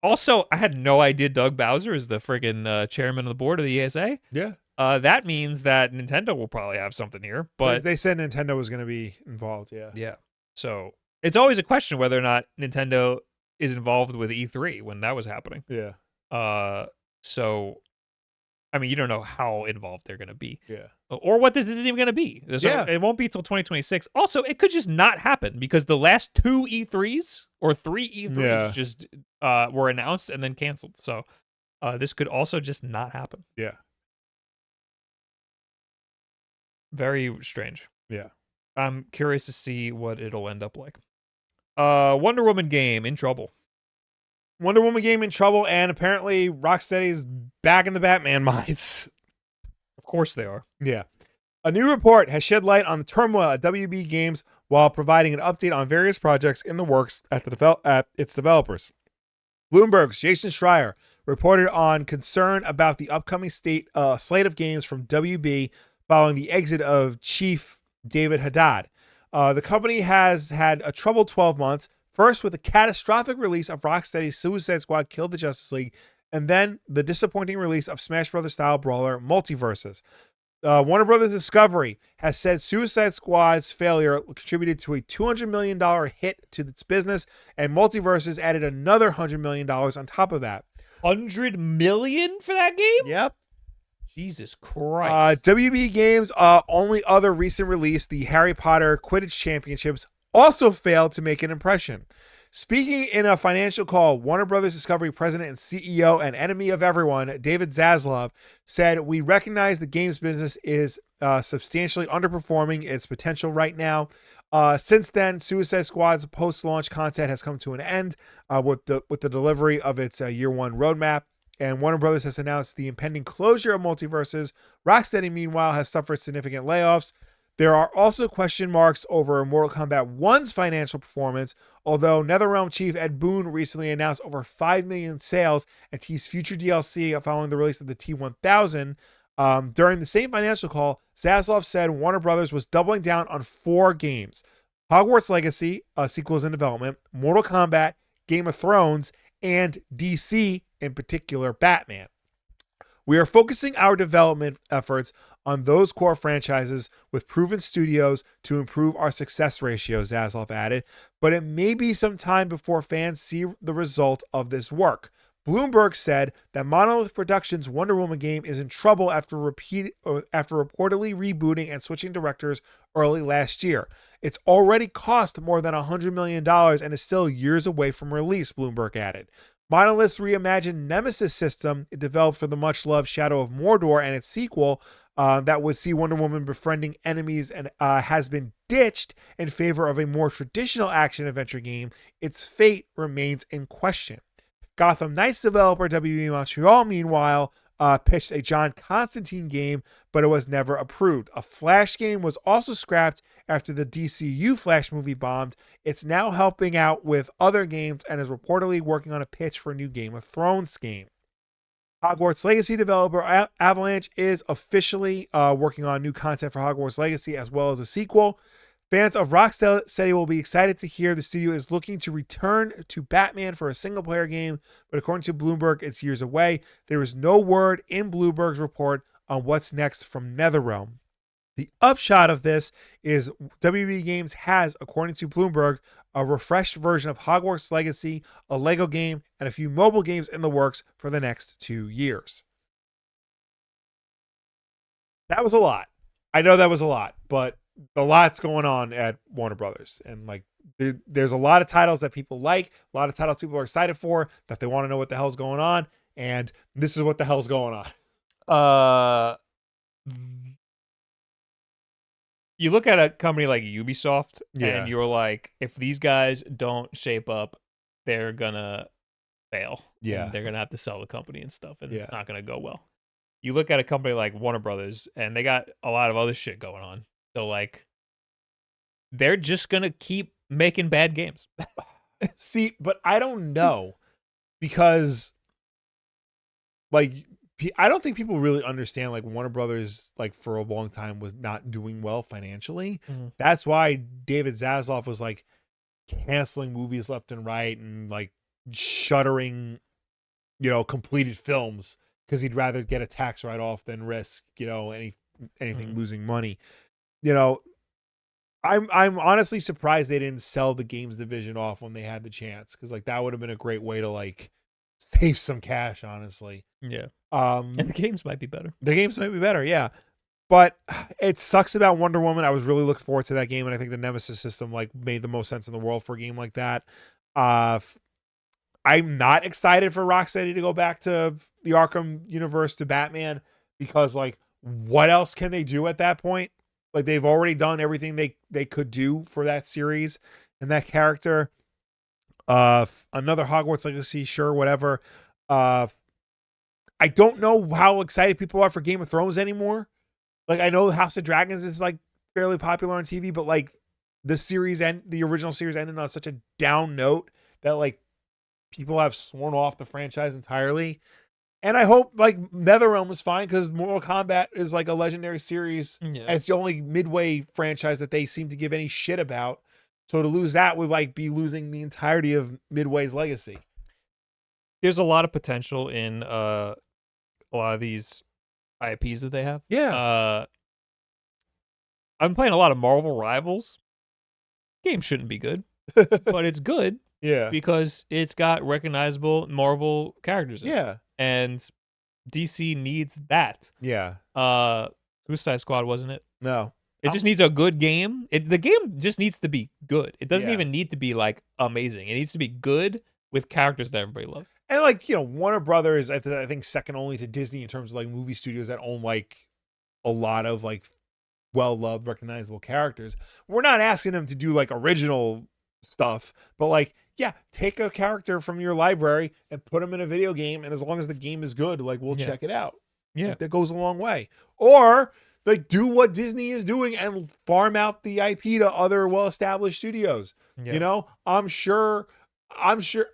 Also, I had no idea Doug Bowser is the friggin' chairman of the board of the ESA. Yeah. that means that Nintendo will probably have something here. But they said Nintendo was going to be involved. Yeah. Yeah. So it's always a question whether or not Nintendo is involved with E3 when that was happening. Yeah. So I mean, you don't know how involved they're going to be. Yeah. Or what this is even going to be. So it won't be till 2026. Also, it could just not happen because the last 2 E3s or 3 E3s just were announced and then canceled. So this could also just not happen. Yeah. Very strange. Yeah. I'm curious to see what it'll end up like. Wonder Woman game in trouble. Wonder Woman game in trouble, and apparently Rocksteady's back in the Batman mines. Of course they are. Yeah. A new report has shed light on the turmoil at WB Games while providing an update on various projects in the works at its developers. Bloomberg's Jason Schreier reported on concern about the upcoming slate of games from WB following the exit of Chief David Haddad. The company has had a troubled 12 months, first with the catastrophic release of Rocksteady's Suicide Squad Kill the Justice League, and then the disappointing release of Smash Bros. Style brawler Multiverses. Warner Bros. Discovery has said Suicide Squad's failure contributed to a $200 million hit to its business, and Multiverses added another $100 million on top of that. $100 million for that game? Yep. Jesus Christ. WB Games' only other recent release, the Harry Potter Quidditch Championships, also failed to make an impression. Speaking in a financial call, Warner Brothers Discovery president and CEO and enemy of everyone, David Zaslav, said, "We recognize the games business is substantially underperforming its potential right now. Since then, Suicide Squad's post-launch content has come to an end with the delivery of its year one roadmap, and Warner Brothers has announced the impending closure of Multiverses. Rocksteady, meanwhile, has suffered significant layoffs. There are also question marks over Mortal Kombat 1's financial performance, although NetherRealm chief Ed Boon recently announced over 5 million sales and teased future DLC following the release of the T-1000. During the same financial call, Zaslav said Warner Brothers was doubling down on 4 games: Hogwarts Legacy, a sequel is in development, Mortal Kombat, Game of Thrones, and DC, in particular, Batman. We are focusing our development efforts on those core franchises with proven studios to improve our success ratio," Zaslav added, "but it may be some time before fans see the result of this work." Bloomberg said that Monolith Productions' Wonder Woman game is in trouble after reportedly rebooting and switching directors early last year. It's already cost more than $100 million and is still years away from release, Bloomberg added. Monolith's reimagined Nemesis system, it developed for the much-loved Shadow of Mordor and its sequel that would see Wonder Woman befriending enemies, and has been ditched in favor of a more traditional action-adventure game. Its fate remains in question. Gotham Knights developer WB Montreal, meanwhile, pitched a John Constantine game, but it was never approved. A Flash game was also scrapped after the DCU Flash movie bombed. It's now helping out with other games and is reportedly working on a pitch for a new Game of Thrones game. Hogwarts Legacy developer Avalanche is officially working on new content for Hogwarts Legacy as well as a sequel. Fans of Rocksteady will be excited to hear the studio is looking to return to Batman for a single-player game, but according to Bloomberg, it's years away. There is no word in Bloomberg's report on what's next from NetherRealm. The upshot of this is WB Games has, according to Bloomberg, a refreshed version of Hogwarts Legacy, a Lego game, and a few mobile games in the works for the next 2 years. That was a lot. I know that was a lot, but a lot's going on at Warner Brothers, and like there's a lot of titles that people like, a lot of titles people are excited for, that they want to know what the hell's going on, and this is what the hell's going on. You look at a company like Ubisoft, and you're like, if these guys don't shape up, they're gonna fail. Yeah, they're gonna have to sell the company and stuff, and it's not gonna go well. You look at a company like Warner Brothers, and they got a lot of other shit going on. So, like, they're just going to keep making bad games. See, but I don't know, because, like, I don't think people really understand, like, Warner Brothers, like, for a long time was not doing well financially. Mm-hmm. That's why David Zaslav was, like, canceling movies left and right and, like, shuttering, completed films because he'd rather get a tax write-off than risk, anything losing money. I'm honestly surprised they didn't sell the games division off when they had the chance, because like that would have been a great way to like save some cash, honestly. Yeah. And the games might be better. The games might be better, yeah. But it sucks about Wonder Woman. I was really looking forward to that game, and I think the Nemesis system like made the most sense in the world for a game like that. I'm not excited for Rocksteady to go back to the Arkham universe to Batman, because like what else can they do at that point? Like they've already done everything they could do for that series and that character. Another Hogwarts Legacy, sure, whatever. I don't know how excited people are for Game of Thrones anymore. Like I know House of Dragons is like fairly popular on TV, but like the original series ended on such a down note that like people have sworn off the franchise entirely. And I hope like NetherRealm is fine, because Mortal Kombat is like a legendary series. Yeah. And it's the only Midway franchise that they seem to give any shit about. So to lose that would like be losing the entirety of Midway's legacy. There's a lot of potential in a lot of these IPs that they have. Yeah. I'm playing a lot of Marvel Rivals. Game shouldn't be good, but it's good. Yeah. Because it's got recognizable Marvel characters in it. Yeah. And DC needs that. Yeah. Suicide Squad, wasn't it? No. It just needs a good game. The game just needs to be good. It doesn't Yeah. even need to be like amazing. It needs to be good with characters that everybody loves. And like, Warner Brothers, I think second only to Disney in terms of like movie studios that own like a lot of like well-loved, recognizable characters. We're not asking them to do like original stuff, but like, yeah, take a character from your library and put them in a video game, and as long as the game is good, like we'll check it out. Yeah. Like, that goes a long way. Or like do what Disney is doing and farm out the IP to other well-established studios. Yeah. I'm sure,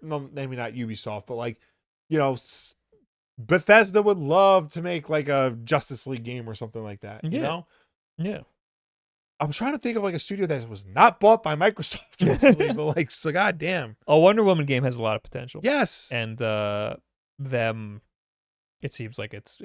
no, maybe not Ubisoft, but like, Bethesda would love to make like a Justice League game or something like that. Yeah. I'm trying to think of like a studio that was not bought by Microsoft recently, but like, so goddamn. A Wonder Woman game has a lot of potential. Yes. And it seems like it's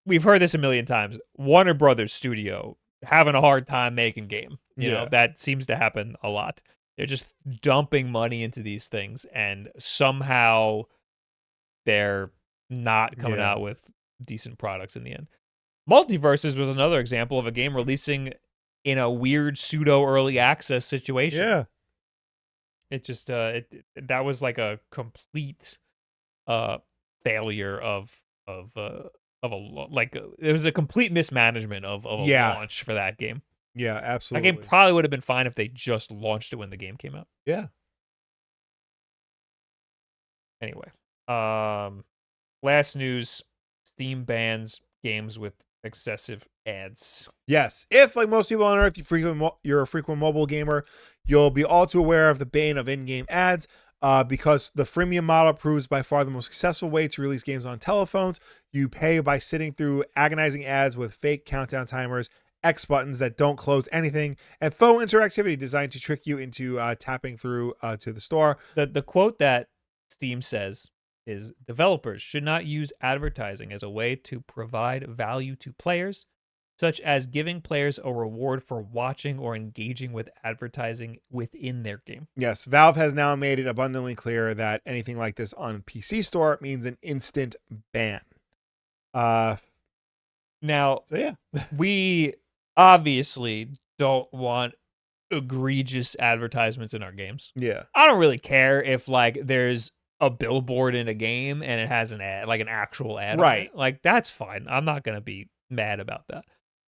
we've heard this a million times. Warner Brothers studio having a hard time making game. You know, that seems to happen a lot. They're just dumping money into these things, and somehow they're not coming out with decent products in the end. Multiverses was another example of a game releasing in a weird pseudo early access situation. Yeah. It just that was like a complete failure of it was a complete mismanagement of a launch for that game. Yeah, absolutely. That game probably would have been fine if they just launched it when the game came out. Yeah. Anyway, last news: Steam bans games with excessive ads. Yes. If, like most people on Earth, you're a frequent mobile gamer, you'll be all too aware of the bane of in-game ads, because the freemium model proves by far the most successful way to release games on telephones. You pay by sitting through agonizing ads with fake countdown timers, X buttons that don't close anything, and faux interactivity designed to trick you into tapping through to the store. The quote that Steam says is, developers should not use advertising as a way to provide value to players, such as giving players a reward for watching or engaging with advertising within their game. Yes, Valve has now made it abundantly clear that anything like this on PC Store means an instant ban. Now, so yeah, we obviously don't want egregious advertisements in our games. Yeah. I don't really care if like there's a billboard in a game and it has an ad, like an actual ad. Right. Like that's fine. I'm not going to be mad about that.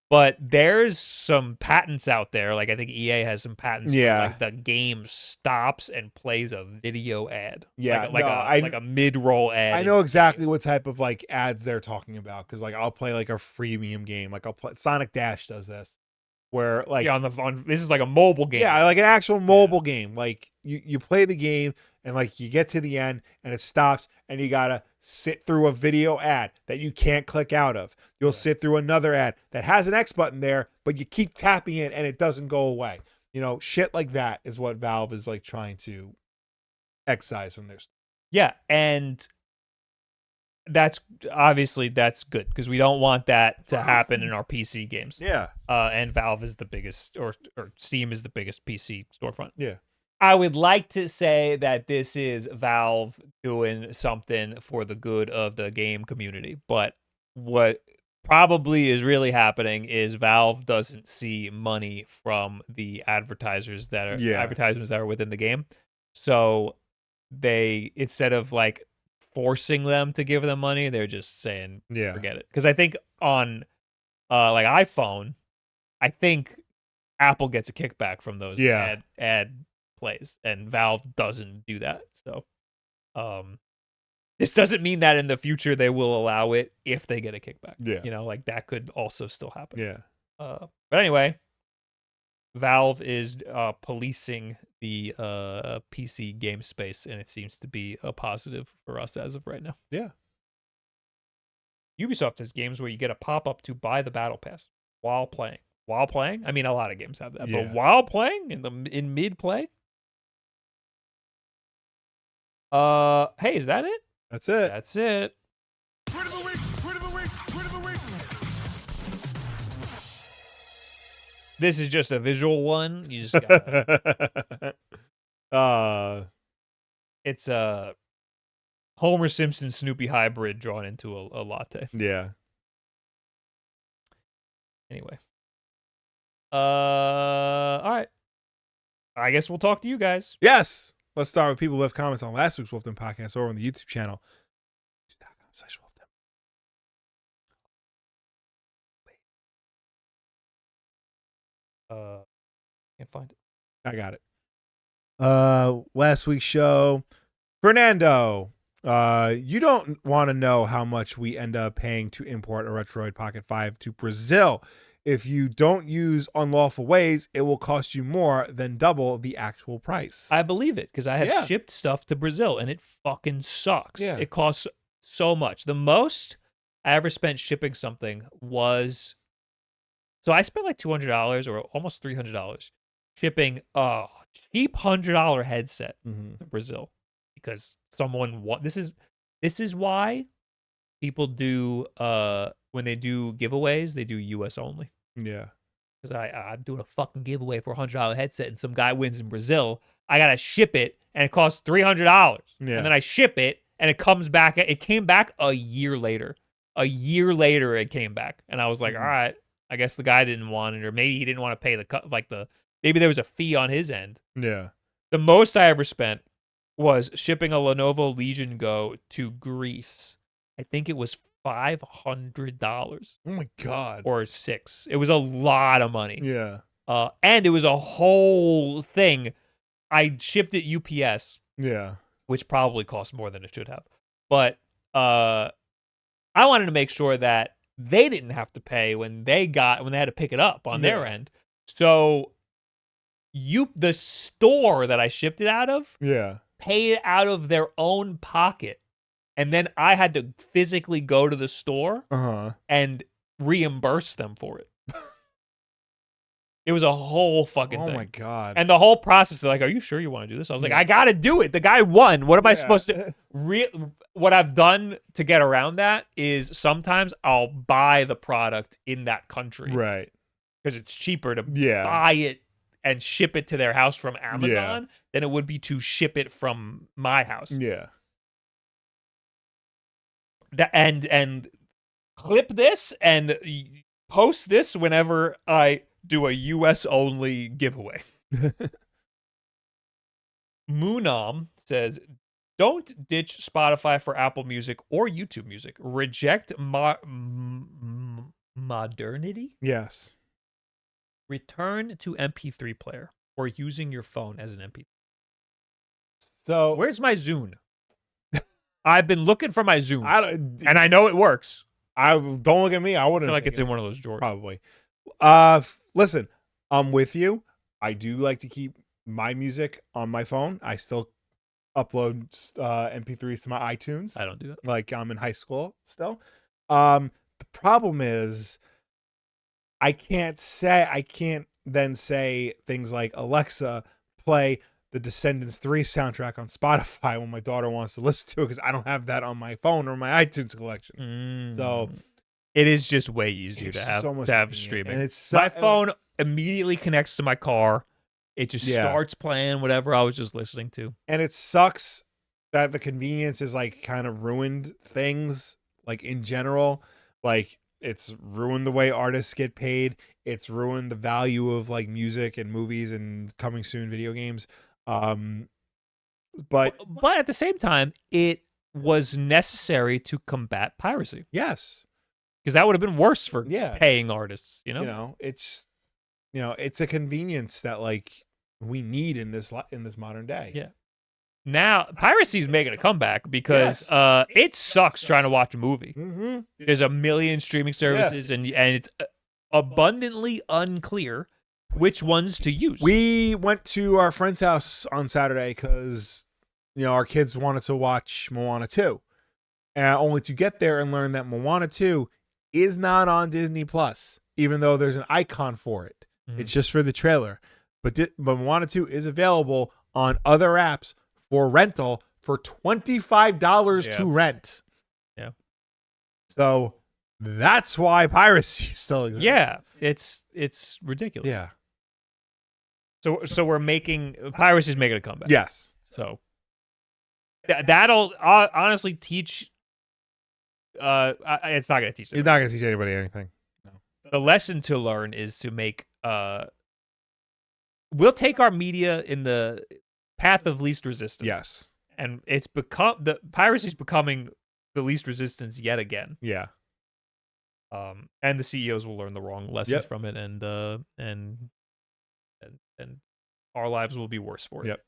But there's some patents out there. Like I think EA has some patents. Yeah. Where, like the game stops and plays a video ad. Yeah. Like a mid-roll ad. I know exactly what type of like ads they're talking about, because like I'll play like a freemium game. Like I'll play Sonic Dash does this, where like this is like a mobile game. Yeah, like an actual mobile game. Like you play the game and like you get to the end and it stops and you gotta sit through a video ad that you can't click out of. You'll sit through another ad that has an X button there, but you keep tapping it and it doesn't go away. Shit like that is what Valve is like trying to excise from their stuff. Yeah, and that's obviously that's good because we don't want that to happen in our PC games. Yeah. And Valve is the biggest, or Steam is the biggest PC storefront. Yeah. I would like to say that this is Valve doing something for the good of the game community, but what probably is really happening is Valve doesn't see money from the advertisements that are within the game. So they, instead of like forcing them to give them money, they're just saying forget it. Because I think on like iPhone, I think Apple gets a kickback from those ad plays, and Valve doesn't do that. So this doesn't mean that in the future they will allow it if they get a kickback. Yeah. You know, like that could also still happen. Yeah. But anyway, Valve is policing the PC game space, and it seems to be a positive for us as of right now. Yeah. Ubisoft has games where you get a pop-up to buy the battle pass while playing. While playing? I mean, a lot of games have that. Yeah. But while playing, in mid-play? Hey, is that it? That's it. That's it. Word of the week! Word of the week! Word of the week! This is just a visual one. You just got it's a Homer Simpson Snoopy hybrid drawn into a latte. Yeah. Anyway. All right. I guess we'll talk to you guys. Yes. Let's start with people who have comments on last week's Wulff Den podcast or on the YouTube channel. Can't find it. I got it. Last week's show, Fernando. You don't want to know how much we end up paying to import a Retroid Pocket 5 to Brazil. If you don't use unlawful ways, it will cost you more than double the actual price. I believe it because I have shipped stuff to Brazil and it fucking sucks. Yeah. It costs so much. The most I ever spent shipping something was, so I spent like $200 or almost $300 shipping a cheap $100 headset to Brazil because someone this is why people do when they do giveaways, they do US only. Yeah. Because I'm doing a fucking giveaway for a $100 headset and some guy wins in Brazil. I gotta ship it and it costs $300. Yeah. And then I ship it and it comes back. It came back a year later. A year later it came back. And I was like, all right, I guess the guy didn't want it, or maybe he didn't want to pay maybe there was a fee on his end. Yeah. The most I ever spent was shipping a Lenovo Legion Go to Greece. I think it was $500. Oh my God. Or $600. It was a lot of money. Yeah. And it was a whole thing. I shipped it UPS. Yeah. Which probably cost more than it should have. But I wanted to make sure that they didn't have to pay when they had to pick it up on their end. So the store that I shipped it out of paid out of their own pocket. And then I had to physically go to the store and reimburse them for it. It was a whole fucking thing. Oh my God. And the whole process, they're like, are you sure you want to do this? I was like, I got to do it. The guy won. What am I supposed to... What I've done to get around that is sometimes I'll buy the product in that country. Right. Because it's cheaper to buy it and ship it to their house from Amazon than it would be to ship it from my house. Yeah. And clip this and post this whenever I do a US only giveaway. Moonom says, don't ditch Spotify for Apple Music or YouTube Music. Reject modernity. Yes. Return to MP3 player or using your phone as an MP3. So where's my Zune? I've been looking for my Zune, and I know it works. Don't look at me. I wouldn't feel like it's in one of those drawers. Probably. Listen, I'm with you. I do like to keep my music on my phone. I still upload MP3s to my iTunes. I don't do that. Like I'm in high school still. The problem is I can't then say things like, Alexa, play the Descendants 3 soundtrack on Spotify when my daughter wants to listen to it because I don't have that on my phone or my iTunes collection. So it is just way easier it's to have, so much to have convenient. streaming. And it's My phone immediately connects to my car. It just Yeah. starts playing whatever I was just listening to. And it sucks that the convenience is like kind of ruined things like in general. Like it's ruined the way artists get paid. It's ruined the value of like music and movies and coming soon video games. But at the same time, it was necessary to combat piracy yes, because that would have been worse for Yeah. paying artists. You know, it's a convenience that like we need in this modern day. Yeah. Now piracy's making a comeback because Yes. it sucks trying to watch a movie. Mm-hmm. There's a million streaming services, and it's abundantly unclear which ones to use. We went to our friend's house on Saturday because our kids wanted to watch Moana 2, and only to get there and learn that Moana 2 is not on Disney Plus, even though there's an icon for it. It's just for the trailer. But Moana 2 is available on other apps for rental for $25 to rent. Yeah. So that's why piracy still exists. Yeah, it's ridiculous. Yeah. So we're making piracy's making a comeback. Yes. So that'll honestly teach. It's not going to teach. You're not going to teach anybody anything. The lesson to learn is to make. We'll take our media in the path of least resistance. Yes. And it's become piracy's becoming the least resistance yet again. Yeah. And the CEOs will learn the wrong lessons from it, and our lives will be worse for it. Yep.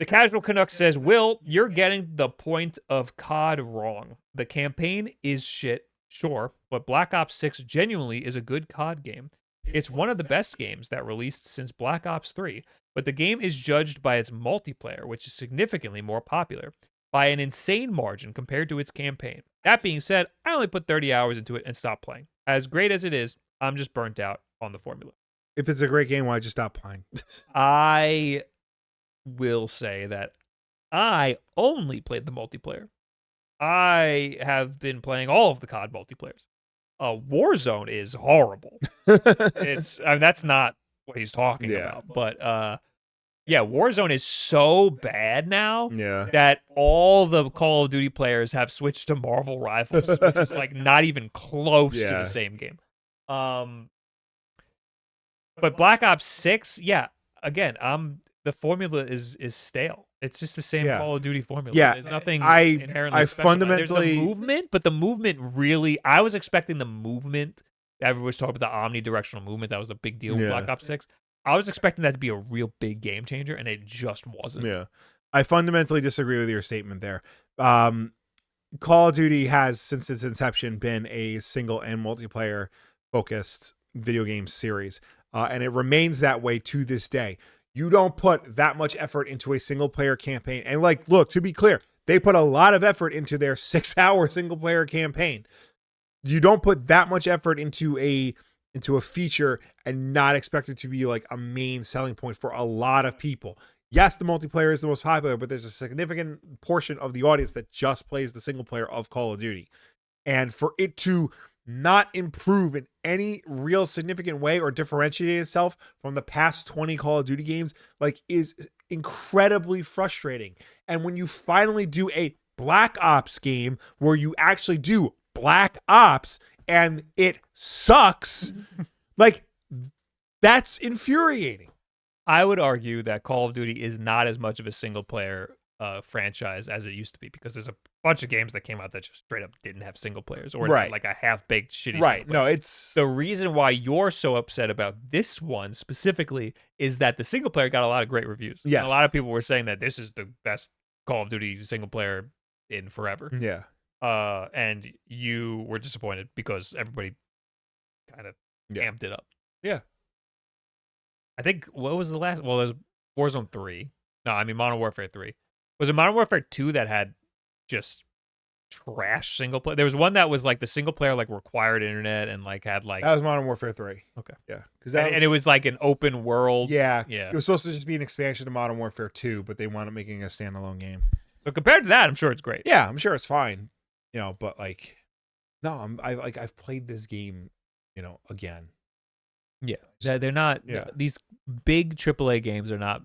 The Casual Canuck says, Will, you're getting the point of COD wrong. The campaign is shit, sure, but Black Ops 6 genuinely is a good COD game. It's one of the best games that released since Black Ops 3, but the game is judged by its multiplayer, which is significantly more popular, by an insane margin compared to its campaign. That being said, I only put 30 hours into it and stopped playing. As great as it is, I'm just burnt out on the formula. If it's a great game, why just stop playing? I will say that I only played the multiplayer. I have been playing all of the COD multiplayers. Warzone is horrible. That's not what he's talking about. But Warzone is so bad now that all the Call of Duty players have switched to Marvel Rivals, which is like not even close to the same game. But Black Ops 6, again, the formula is stale. It's just the same Call of Duty formula. Yeah, there's nothing inherently I special. fundamentally There's the movement, but the movement really, I was expecting the movement. Everyone was talking about the omnidirectional movement. That was a big deal with Black Ops 6. I was expecting that to be a real big game changer, and it just wasn't. Yeah, I fundamentally disagree with your statement there. Call of Duty has, since its inception, been a single and multiplayer focused video game series, and it remains that way to this day. You don't put that much effort into a single player campaign. And look, to be clear, they put a lot of effort into their 6-hour single player campaign. You don't put that much effort into a feature and not expect it to be like a main selling point for a lot of people. Yes, the multiplayer is the most popular, but there's a significant portion of the audience that just plays the single player of Call of Duty. And for it to not improve in any real significant way or differentiate itself from the past 20 Call of Duty games, is incredibly frustrating. And when you finally do a Black Ops game where you actually do Black Ops and it sucks, that's infuriating. I would argue that Call of Duty is not as much of a single player franchise as it used to be, because there's a bunch of games that came out that just straight up didn't have single players, or like a half-baked shitty right. single player. No, it's the reason why you're so upset about this one specifically is that the single player got a lot of great reviews. Yes. And a lot of people were saying that this is the best Call of Duty single player in forever. Yeah. And you were disappointed because everybody kind of amped it up. Yeah. I think, what was the last? Well, there's Warzone 3. No, I mean Modern Warfare 3. Was it Modern Warfare 2 that had just trash single player. There was one that was like the single player like required internet and like had like That was Modern Warfare 3. Okay. Yeah. And it was like an open world. Yeah. Yeah. It was supposed to just be an expansion to Modern Warfare 2, but they wound up making a standalone game. So compared to that, I'm sure it's great. Yeah, I'm sure it's fine. You know, but like, no, I've played this game, you know, again. Yeah. They're not. Yeah. These big AAA games are not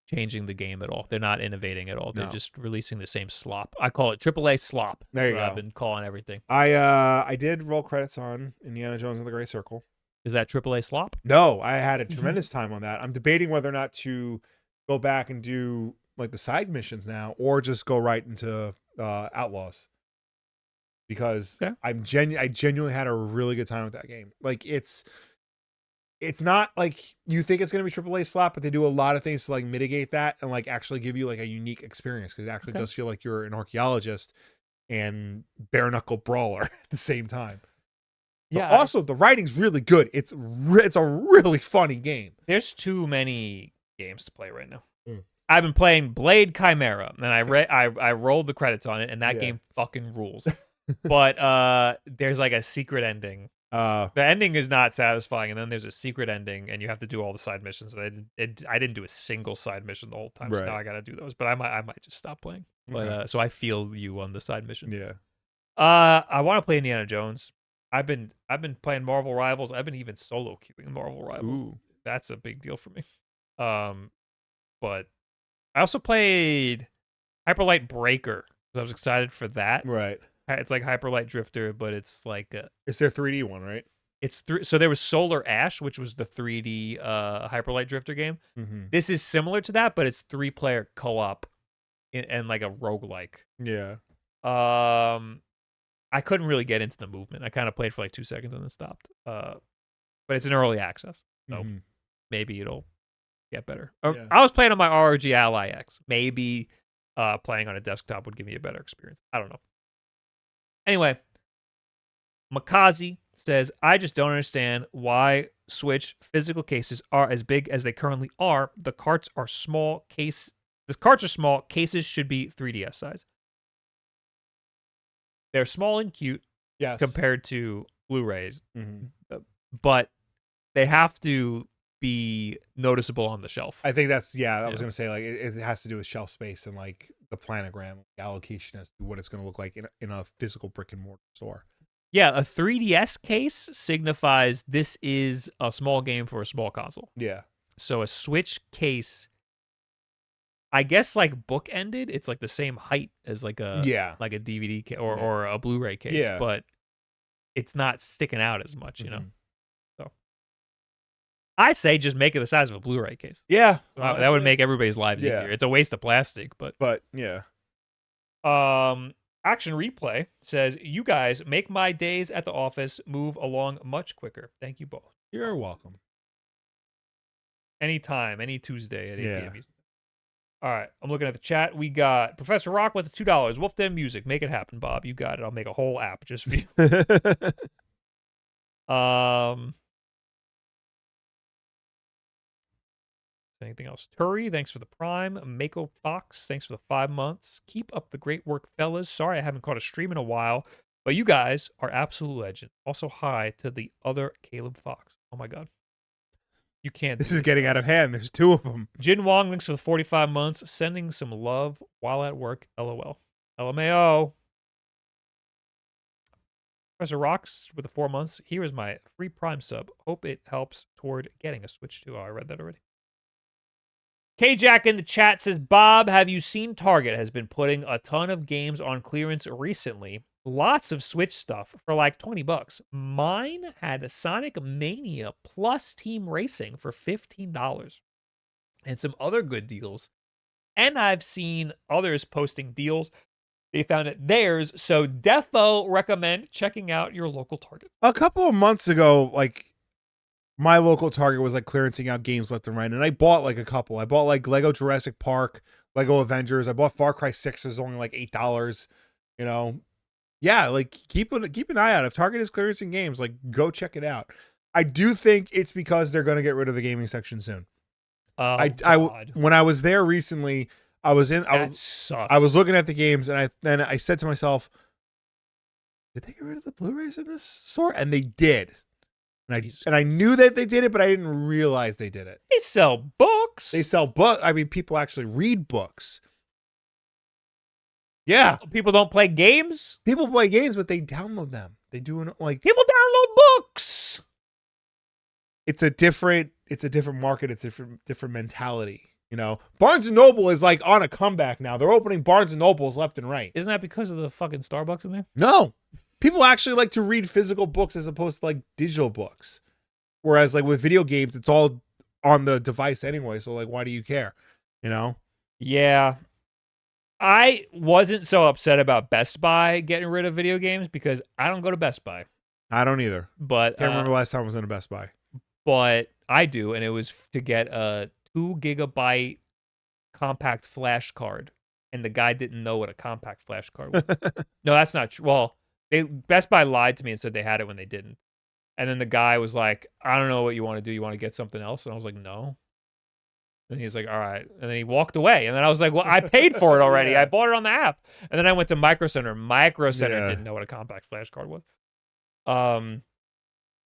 changing the game at all. They're not innovating at all. They're just releasing the same slop. I call it AAA slop. There you go. I've been calling everything. I did roll credits on Indiana Jones and the Great Circle. Is that AAA slop? No, I had a tremendous time on that. I'm debating whether or not to go back and do like the side missions now, or just go right into Outlaws. Because I genuinely had a really good time with that game. Like it's not like you think it's going to be AAA slot, but they do a lot of things to like mitigate that and like actually give you like a unique experience, because it actually does feel like you're an archaeologist and bare knuckle brawler at the same time. Yeah. Also, the writing's really good. It's a really funny game. There's too many games to play right now. I've been playing Blade Chimera, and I rolled the credits on it, and that game fucking rules. But there's like a secret ending. The ending is not satisfying, and then there's a secret ending, and you have to do all the side missions. And I didn't do a single side mission the whole time, so now I got to do those. But I might just stop playing. But so I feel you on the side mission. Yeah. I want to play Indiana Jones. I've been playing Marvel Rivals. I've been even solo queuing Marvel Rivals. Ooh. That's a big deal for me. But I also played Hyperlight Breaker because I was excited for that. Right. It's like Hyperlight Drifter, but it's like it's their 3D one, right? It's so there was Solar Ash, which was the 3D Hyperlight Drifter game. Mm-hmm. This is similar to that, but it's 3-player co-op and like a roguelike. Yeah. I couldn't really get into the movement. I kind of played for like 2 seconds and then stopped. But it's an early access, so maybe it'll get better. Yeah. I was playing on my ROG Ally X. Maybe playing on a desktop would give me a better experience. I don't know. Anyway, Makazi says, I just don't understand why Switch physical cases are as big as they currently are. The carts are small. Cases should be 3DS size. They're small and cute compared to Blu-rays, but they have to be noticeable on the shelf. I think that's I was gonna say like it has to do with shelf space and like the planogram allocation as to what it's gonna look like in a physical brick and mortar store. Yeah, a 3DS case signifies this is a small game for a small console. Yeah. So a Switch case, I guess like bookended, it's like the same height as like a DVD case or a Blu-ray case, but it's not sticking out as much, you know. So I say just make it the size of a Blu-ray case. Yeah, that would make everybody's lives easier. It's a waste of plastic, but yeah. Action Replay says, you guys make my days at the office move along much quicker. Thank you both. You're welcome. Anytime, any Tuesday at 8 p.m. All right, I'm looking at the chat. We got Professor Rock with the $2. Wulff Den Music. Make it happen, Bob. You got it. I'll make a whole app just for you. Anything else? Turi, thanks for the Prime. Mako Fox, thanks for the 5 months. Keep up the great work, fellas. Sorry I haven't caught a stream in a while, but you guys are absolute legend. Also, hi to the other Caleb Fox. Oh my God. You can't. This is getting out of hand. There's 2 of them. Jin Wong, thanks for the 45 months. Sending some love while at work. LOL. LMAO. Professor Rocks with the 4 months. Here is my free Prime sub. Hope it helps toward getting a Switch 2. Oh, I read that already. K-Jack in the chat says, Bob, have you seen Target has been putting a ton of games on clearance recently? Lots of Switch stuff for like $20. Mine had Sonic Mania plus Team Racing for $15 and some other good deals. And I've seen others posting deals they found at theirs. So defo recommend checking out your local Target. A couple of months ago, like my local Target was like clearancing out games left and right, and I bought like a couple. I bought like Lego Jurassic Park, Lego Avengers. I bought Far Cry 6. It was only like $8. You know, yeah, like keep an eye out. If Target is clearancing games, like go check it out. I do think it's because they're going to get rid of the gaming section soon. When I was there recently, I was looking at the games, and I said to myself, did they get rid of the Blu-rays in this store? And they did. Jesus. And I knew that they did it, but I didn't realize they did it. They sell books. They sell books. I mean, people actually read books. Yeah. People don't play games. People play games, but they download them. They do like People download books. it's a different market. It's a different mentality. You know, Barnes and Noble is like on a comeback now. They're opening Barnes and Nobles left and right. Isn't that because of the fucking Starbucks in there? No, people actually like to read physical books as opposed to like digital books. Whereas like with video games, it's all on the device anyway. So like, why do you care? You know? Yeah. I wasn't so upset about Best Buy getting rid of video games because I don't go to Best Buy. I don't either. But Can't remember the last time I was in a Best Buy. But I do, and it was to get a 2 gigabyte compact flash card, and the guy didn't know what a compact flash card was. No, that's not true. Well, Best Buy lied to me and said they had it when they didn't. And then the guy was like, I don't know what you want to do. You want to get something else? And I was like, no. And he's like, all right. And then he walked away. And then I was like, well, I paid for it already. Yeah. I bought it on the app. And then I went to Micro Center. Micro Center didn't know what a compact flash card was.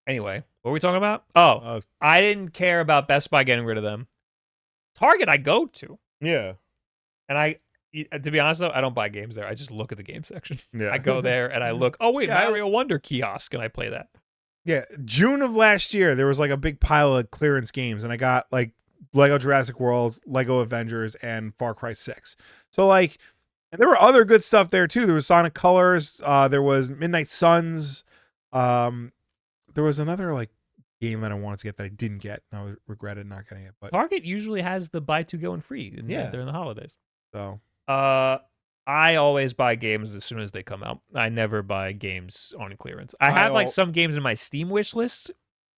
Anyway, what were we talking about? Oh, I didn't care about Best Buy getting rid of them. Target I go to. Yeah. And to be honest though, I don't buy games there. I just look at the game section. Yeah. I go there and I look, oh wait, Mario Wonder kiosk, and I play that. Yeah. June of last year, there was like a big pile of clearance games, and I got like Lego Jurassic World, Lego Avengers, and Far Cry 6. So like, and there were other good stuff there too. There was Sonic Colors. There was Midnight Suns. There was another like game that I wanted to get that I didn't get, and I regretted not getting it. But Target usually has the buy two go and free during the holidays. So I always buy games as soon as they come out. I never buy games on clearance. I have like some games in my Steam wish list.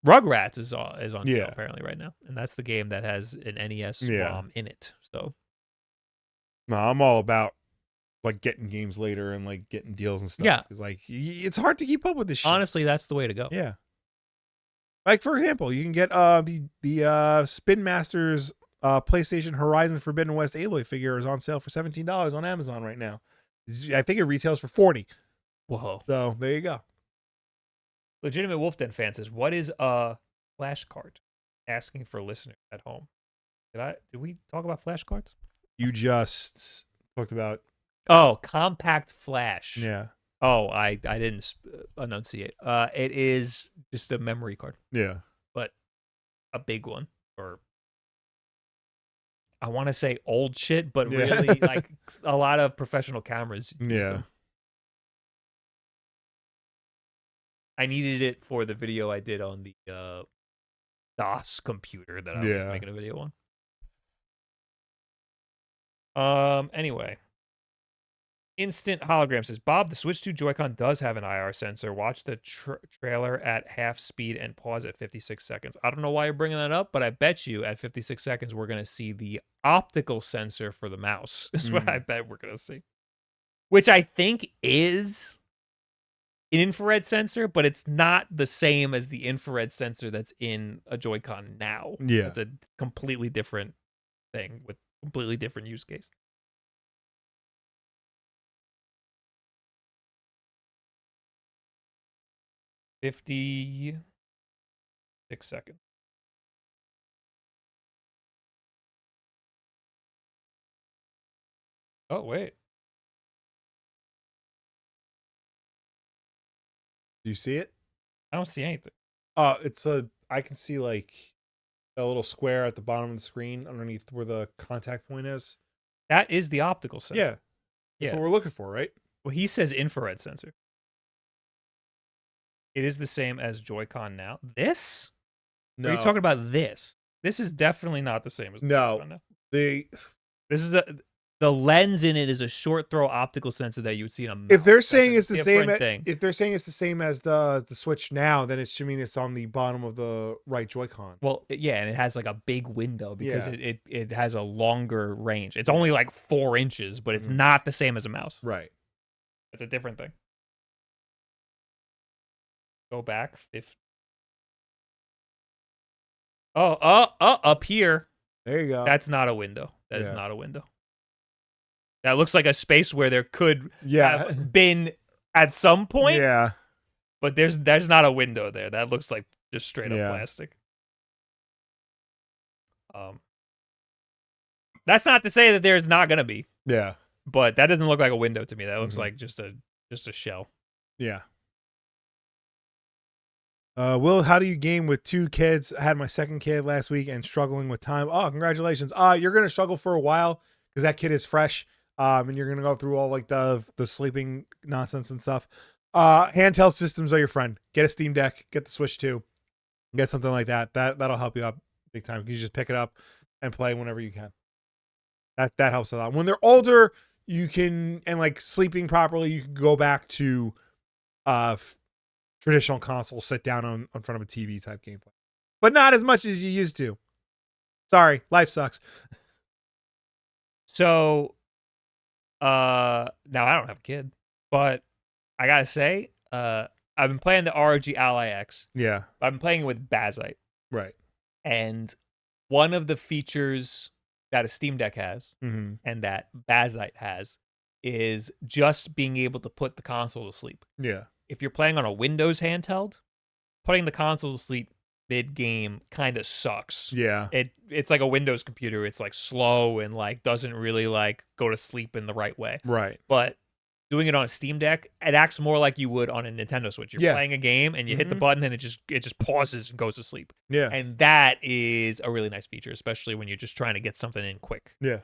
Rugrats is on sale apparently right now, and that's the game that has an NES ROM in it. So no, I'm all about like getting games later and like getting deals and stuff. Yeah, it's like it's hard to keep up with this shit. Honestly, that's the way to go. Yeah. Like for example, you can get the Spin Masters PlayStation Horizon Forbidden West Aloy figure is on sale for $17 on Amazon right now. I think it retails for $40. Whoa! So there you go. Legitimate Wulff Den fan says, "What is a flashcard?" Asking for listeners at home. Did we talk about flashcards? You just talked about compact flash. Yeah. Oh, I didn't enunciate. It is just a memory card. Yeah. But a big one, or I want to say old shit, but really like a lot of professional cameras use them. I needed it for the video I did on the DOS computer that I was making a video on. Anyway. Instant Hologram says, Bob, the Switch 2 Joy-Con does have an IR sensor. Watch the trailer at half speed and pause at 56 seconds. I don't know why you're bringing that up, but I bet you at 56 seconds we're going to see the optical sensor for the mouse is what I bet we're going to see. Which I think is an infrared sensor, but it's not the same as the infrared sensor that's in a Joy-Con now. Yeah. It's a completely different thing with completely different use case. $56 seconds. Oh, wait. Do you see it? I don't see anything. I can see like a little square at the bottom of the screen underneath where the contact point is. That is the optical sensor. Yeah. That's what we're looking for, right? Well, he says infrared sensor. It is the same as Joy-Con now. This? No. Are you talking about this? This is definitely not the same as Joy-Con now. This is the lens in it is a short throw optical sensor that you would see in a mouse. If they're saying it's the same thing. If they're saying it's the same as the Switch now, then it should mean it's on the bottom of the right Joy-Con. Well, yeah, and it has like a big window because it has a longer range. It's only like 4 inches, but it's not the same as a mouse. Right. It's a different thing. Go back 50. Up here. There you go. That's not a window. That is not a window. That looks like a space where there could have been at some point. Yeah. But there's not a window there. That looks like just straight up plastic. That's not to say that there's not gonna be. Yeah. But that doesn't look like a window to me. That looks like just a shell. Yeah. Will, how do you game with 2 kids? I had my second kid last week and struggling with time. Oh, congratulations. You're gonna struggle for a while because that kid is fresh. And you're gonna go through all like the sleeping nonsense and stuff. Handheld systems are your friend. Get a Steam Deck, get the Switch 2, get something like that. That'll help you out big time. You just pick it up and play whenever you can. That helps a lot. When they're older, you can, and like sleeping properly, you can go back to traditional console, sit down on front of a TV type gameplay, but not as much as you used to. Sorry, life sucks. So, now I don't have a kid, but I gotta say, I've been playing the ROG Ally X. Yeah, I've been playing it with Bazite. right. And one of the features that a Steam Deck has and that Bazite has is just being able to put the console to sleep. Yeah. If you're playing on a Windows handheld, putting the console to sleep mid-game kind of sucks. Yeah. It's like a Windows computer. It's like slow and like doesn't really like go to sleep in the right way. Right. But doing it on a Steam Deck, it acts more like you would on a Nintendo Switch. You're playing a game and you hit the button and it just pauses and goes to sleep. Yeah. And that is a really nice feature, especially when you're just trying to get something in quick. Yeah.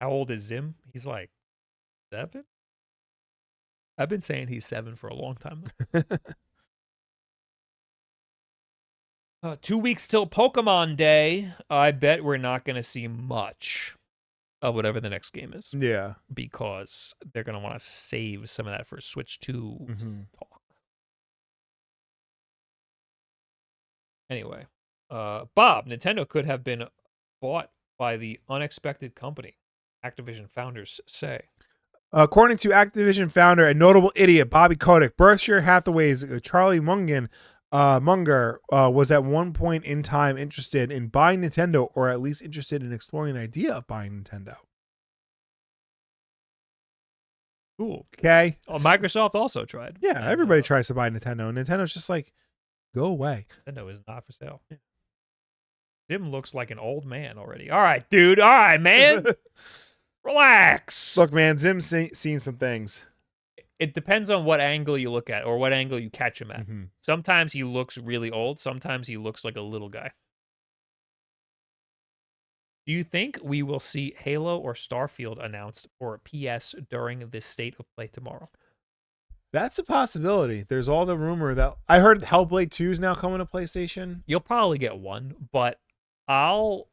How old is Zim? He's like 7? I've been saying he's 7 for a long time. 2 weeks till Pokemon Day. I bet we're not going to see much of whatever the next game is. Yeah. Because they're going to want to save some of that for Switch 2 talk. Anyway, Bob, Nintendo could have been bought by the unexpected company, Activision founders say. According to Activision founder and notable idiot Bobby Kotick, Berkshire Hathaway's Charlie Munger was at one point in time interested in buying Nintendo, or at least interested in exploring an idea of buying Nintendo. Cool. Okay. Oh, Microsoft also tried. Yeah, everybody tries to buy Nintendo, and Nintendo's just like, go away. Nintendo is not for sale. Jim looks like an old man already. All right, dude. All right, man. Relax. Look, man, Zim's seen some things. It depends on what angle you look at or what angle you catch him at. Sometimes he looks really old. Sometimes he looks like a little guy. Do you think we will see Halo or Starfield announced for PS during this state of play tomorrow? That's a possibility. There's all the rumor that I heard Hellblade 2 is now coming to PlayStation. You'll probably get one, but I'll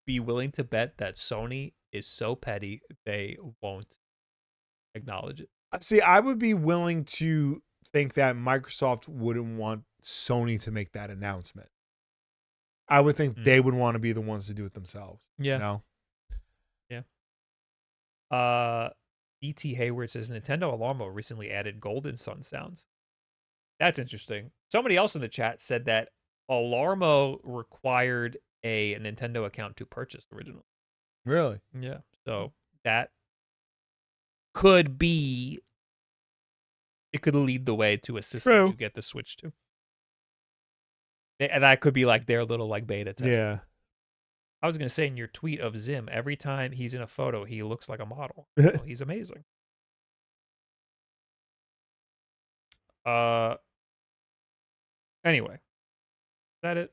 be willing to bet that Sony is so petty they won't acknowledge it. See, I would be willing to think that Microsoft wouldn't want Sony to make that announcement. I would think they would want to be the ones to do it themselves. Yeah. You know? Yeah. E.T. Hayward says Nintendo Alarmo recently added Golden Sun sounds. That's interesting. Somebody else in the chat said that Alarmo required a Nintendo account to purchase originally. Really? Yeah. So that could be, it could lead the way to a system to get the Switch to. And that could be like their little like beta test. Yeah. I was going to say in your tweet of Zim, every time he's in a photo, he looks like a model. Well, he's amazing. Anyway. Is that it?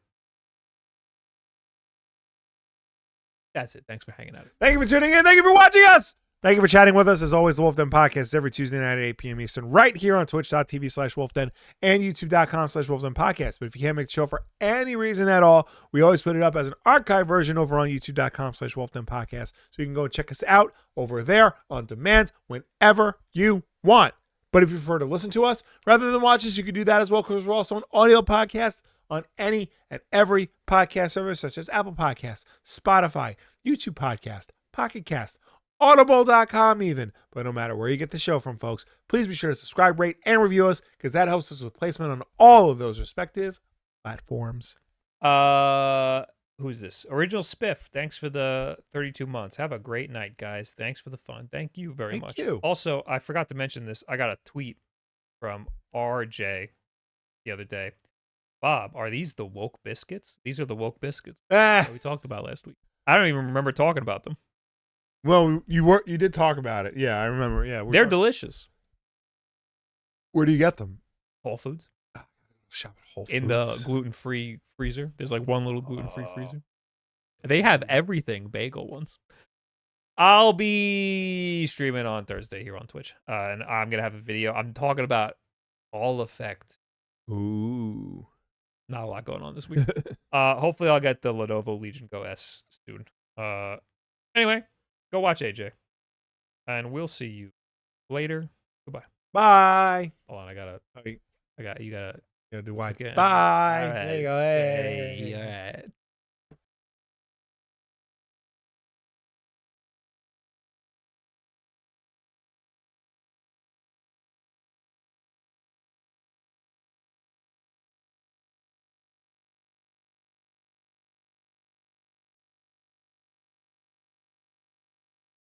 That's it. Thanks for hanging out. Thank you for tuning in. Thank you for watching us. Thank you for chatting with us. As always, the Wulff Den podcast is every Tuesday night at 8 p.m. Eastern, right here on twitch.tv/WulffDen and youtube.com/WulffDen podcast. But if you can't make the show for any reason at all, we always put it up as an archive version over on youtube.com/WulffDen podcast. So you can go and check us out over there on demand whenever you want. But if you prefer to listen to us rather than watch us, you can do that as well, because we're also an audio podcast on any and every podcast service, such as Apple Podcasts, Spotify, YouTube Podcast, Pocket Cast, Audible.com even. But no matter where you get the show from, folks, please be sure to subscribe, rate, and review us, because that helps us with placement on all of those respective platforms. Who's this? Original Spiff. Thanks for the 32 months. Have a great night, guys. Thanks for the fun. Thank you very much. Thank you. Also, I forgot to mention this. I got a tweet from RJ the other day. Bob, are these the woke biscuits? These are the woke biscuits that we talked about last week. I don't even remember talking about them. Well, you did talk about it. Yeah, I remember. Yeah, They're delicious. Where do you get them? Whole Foods. Shop at Whole Foods. In the gluten-free freezer. There's like one little gluten-free freezer. They have everything bagel ones. I'll be streaming on Thursday here on Twitch. And I'm going to have a video. I'm talking about All Effect. Ooh. Not a lot going on this week. Hopefully I'll get the Lenovo Legion Go S soon. Anyway, go watch AJ. And we'll see you later. Goodbye. Bye. Hold on, you gotta do what? Okay. Bye. All right. There you go. Hey. All right.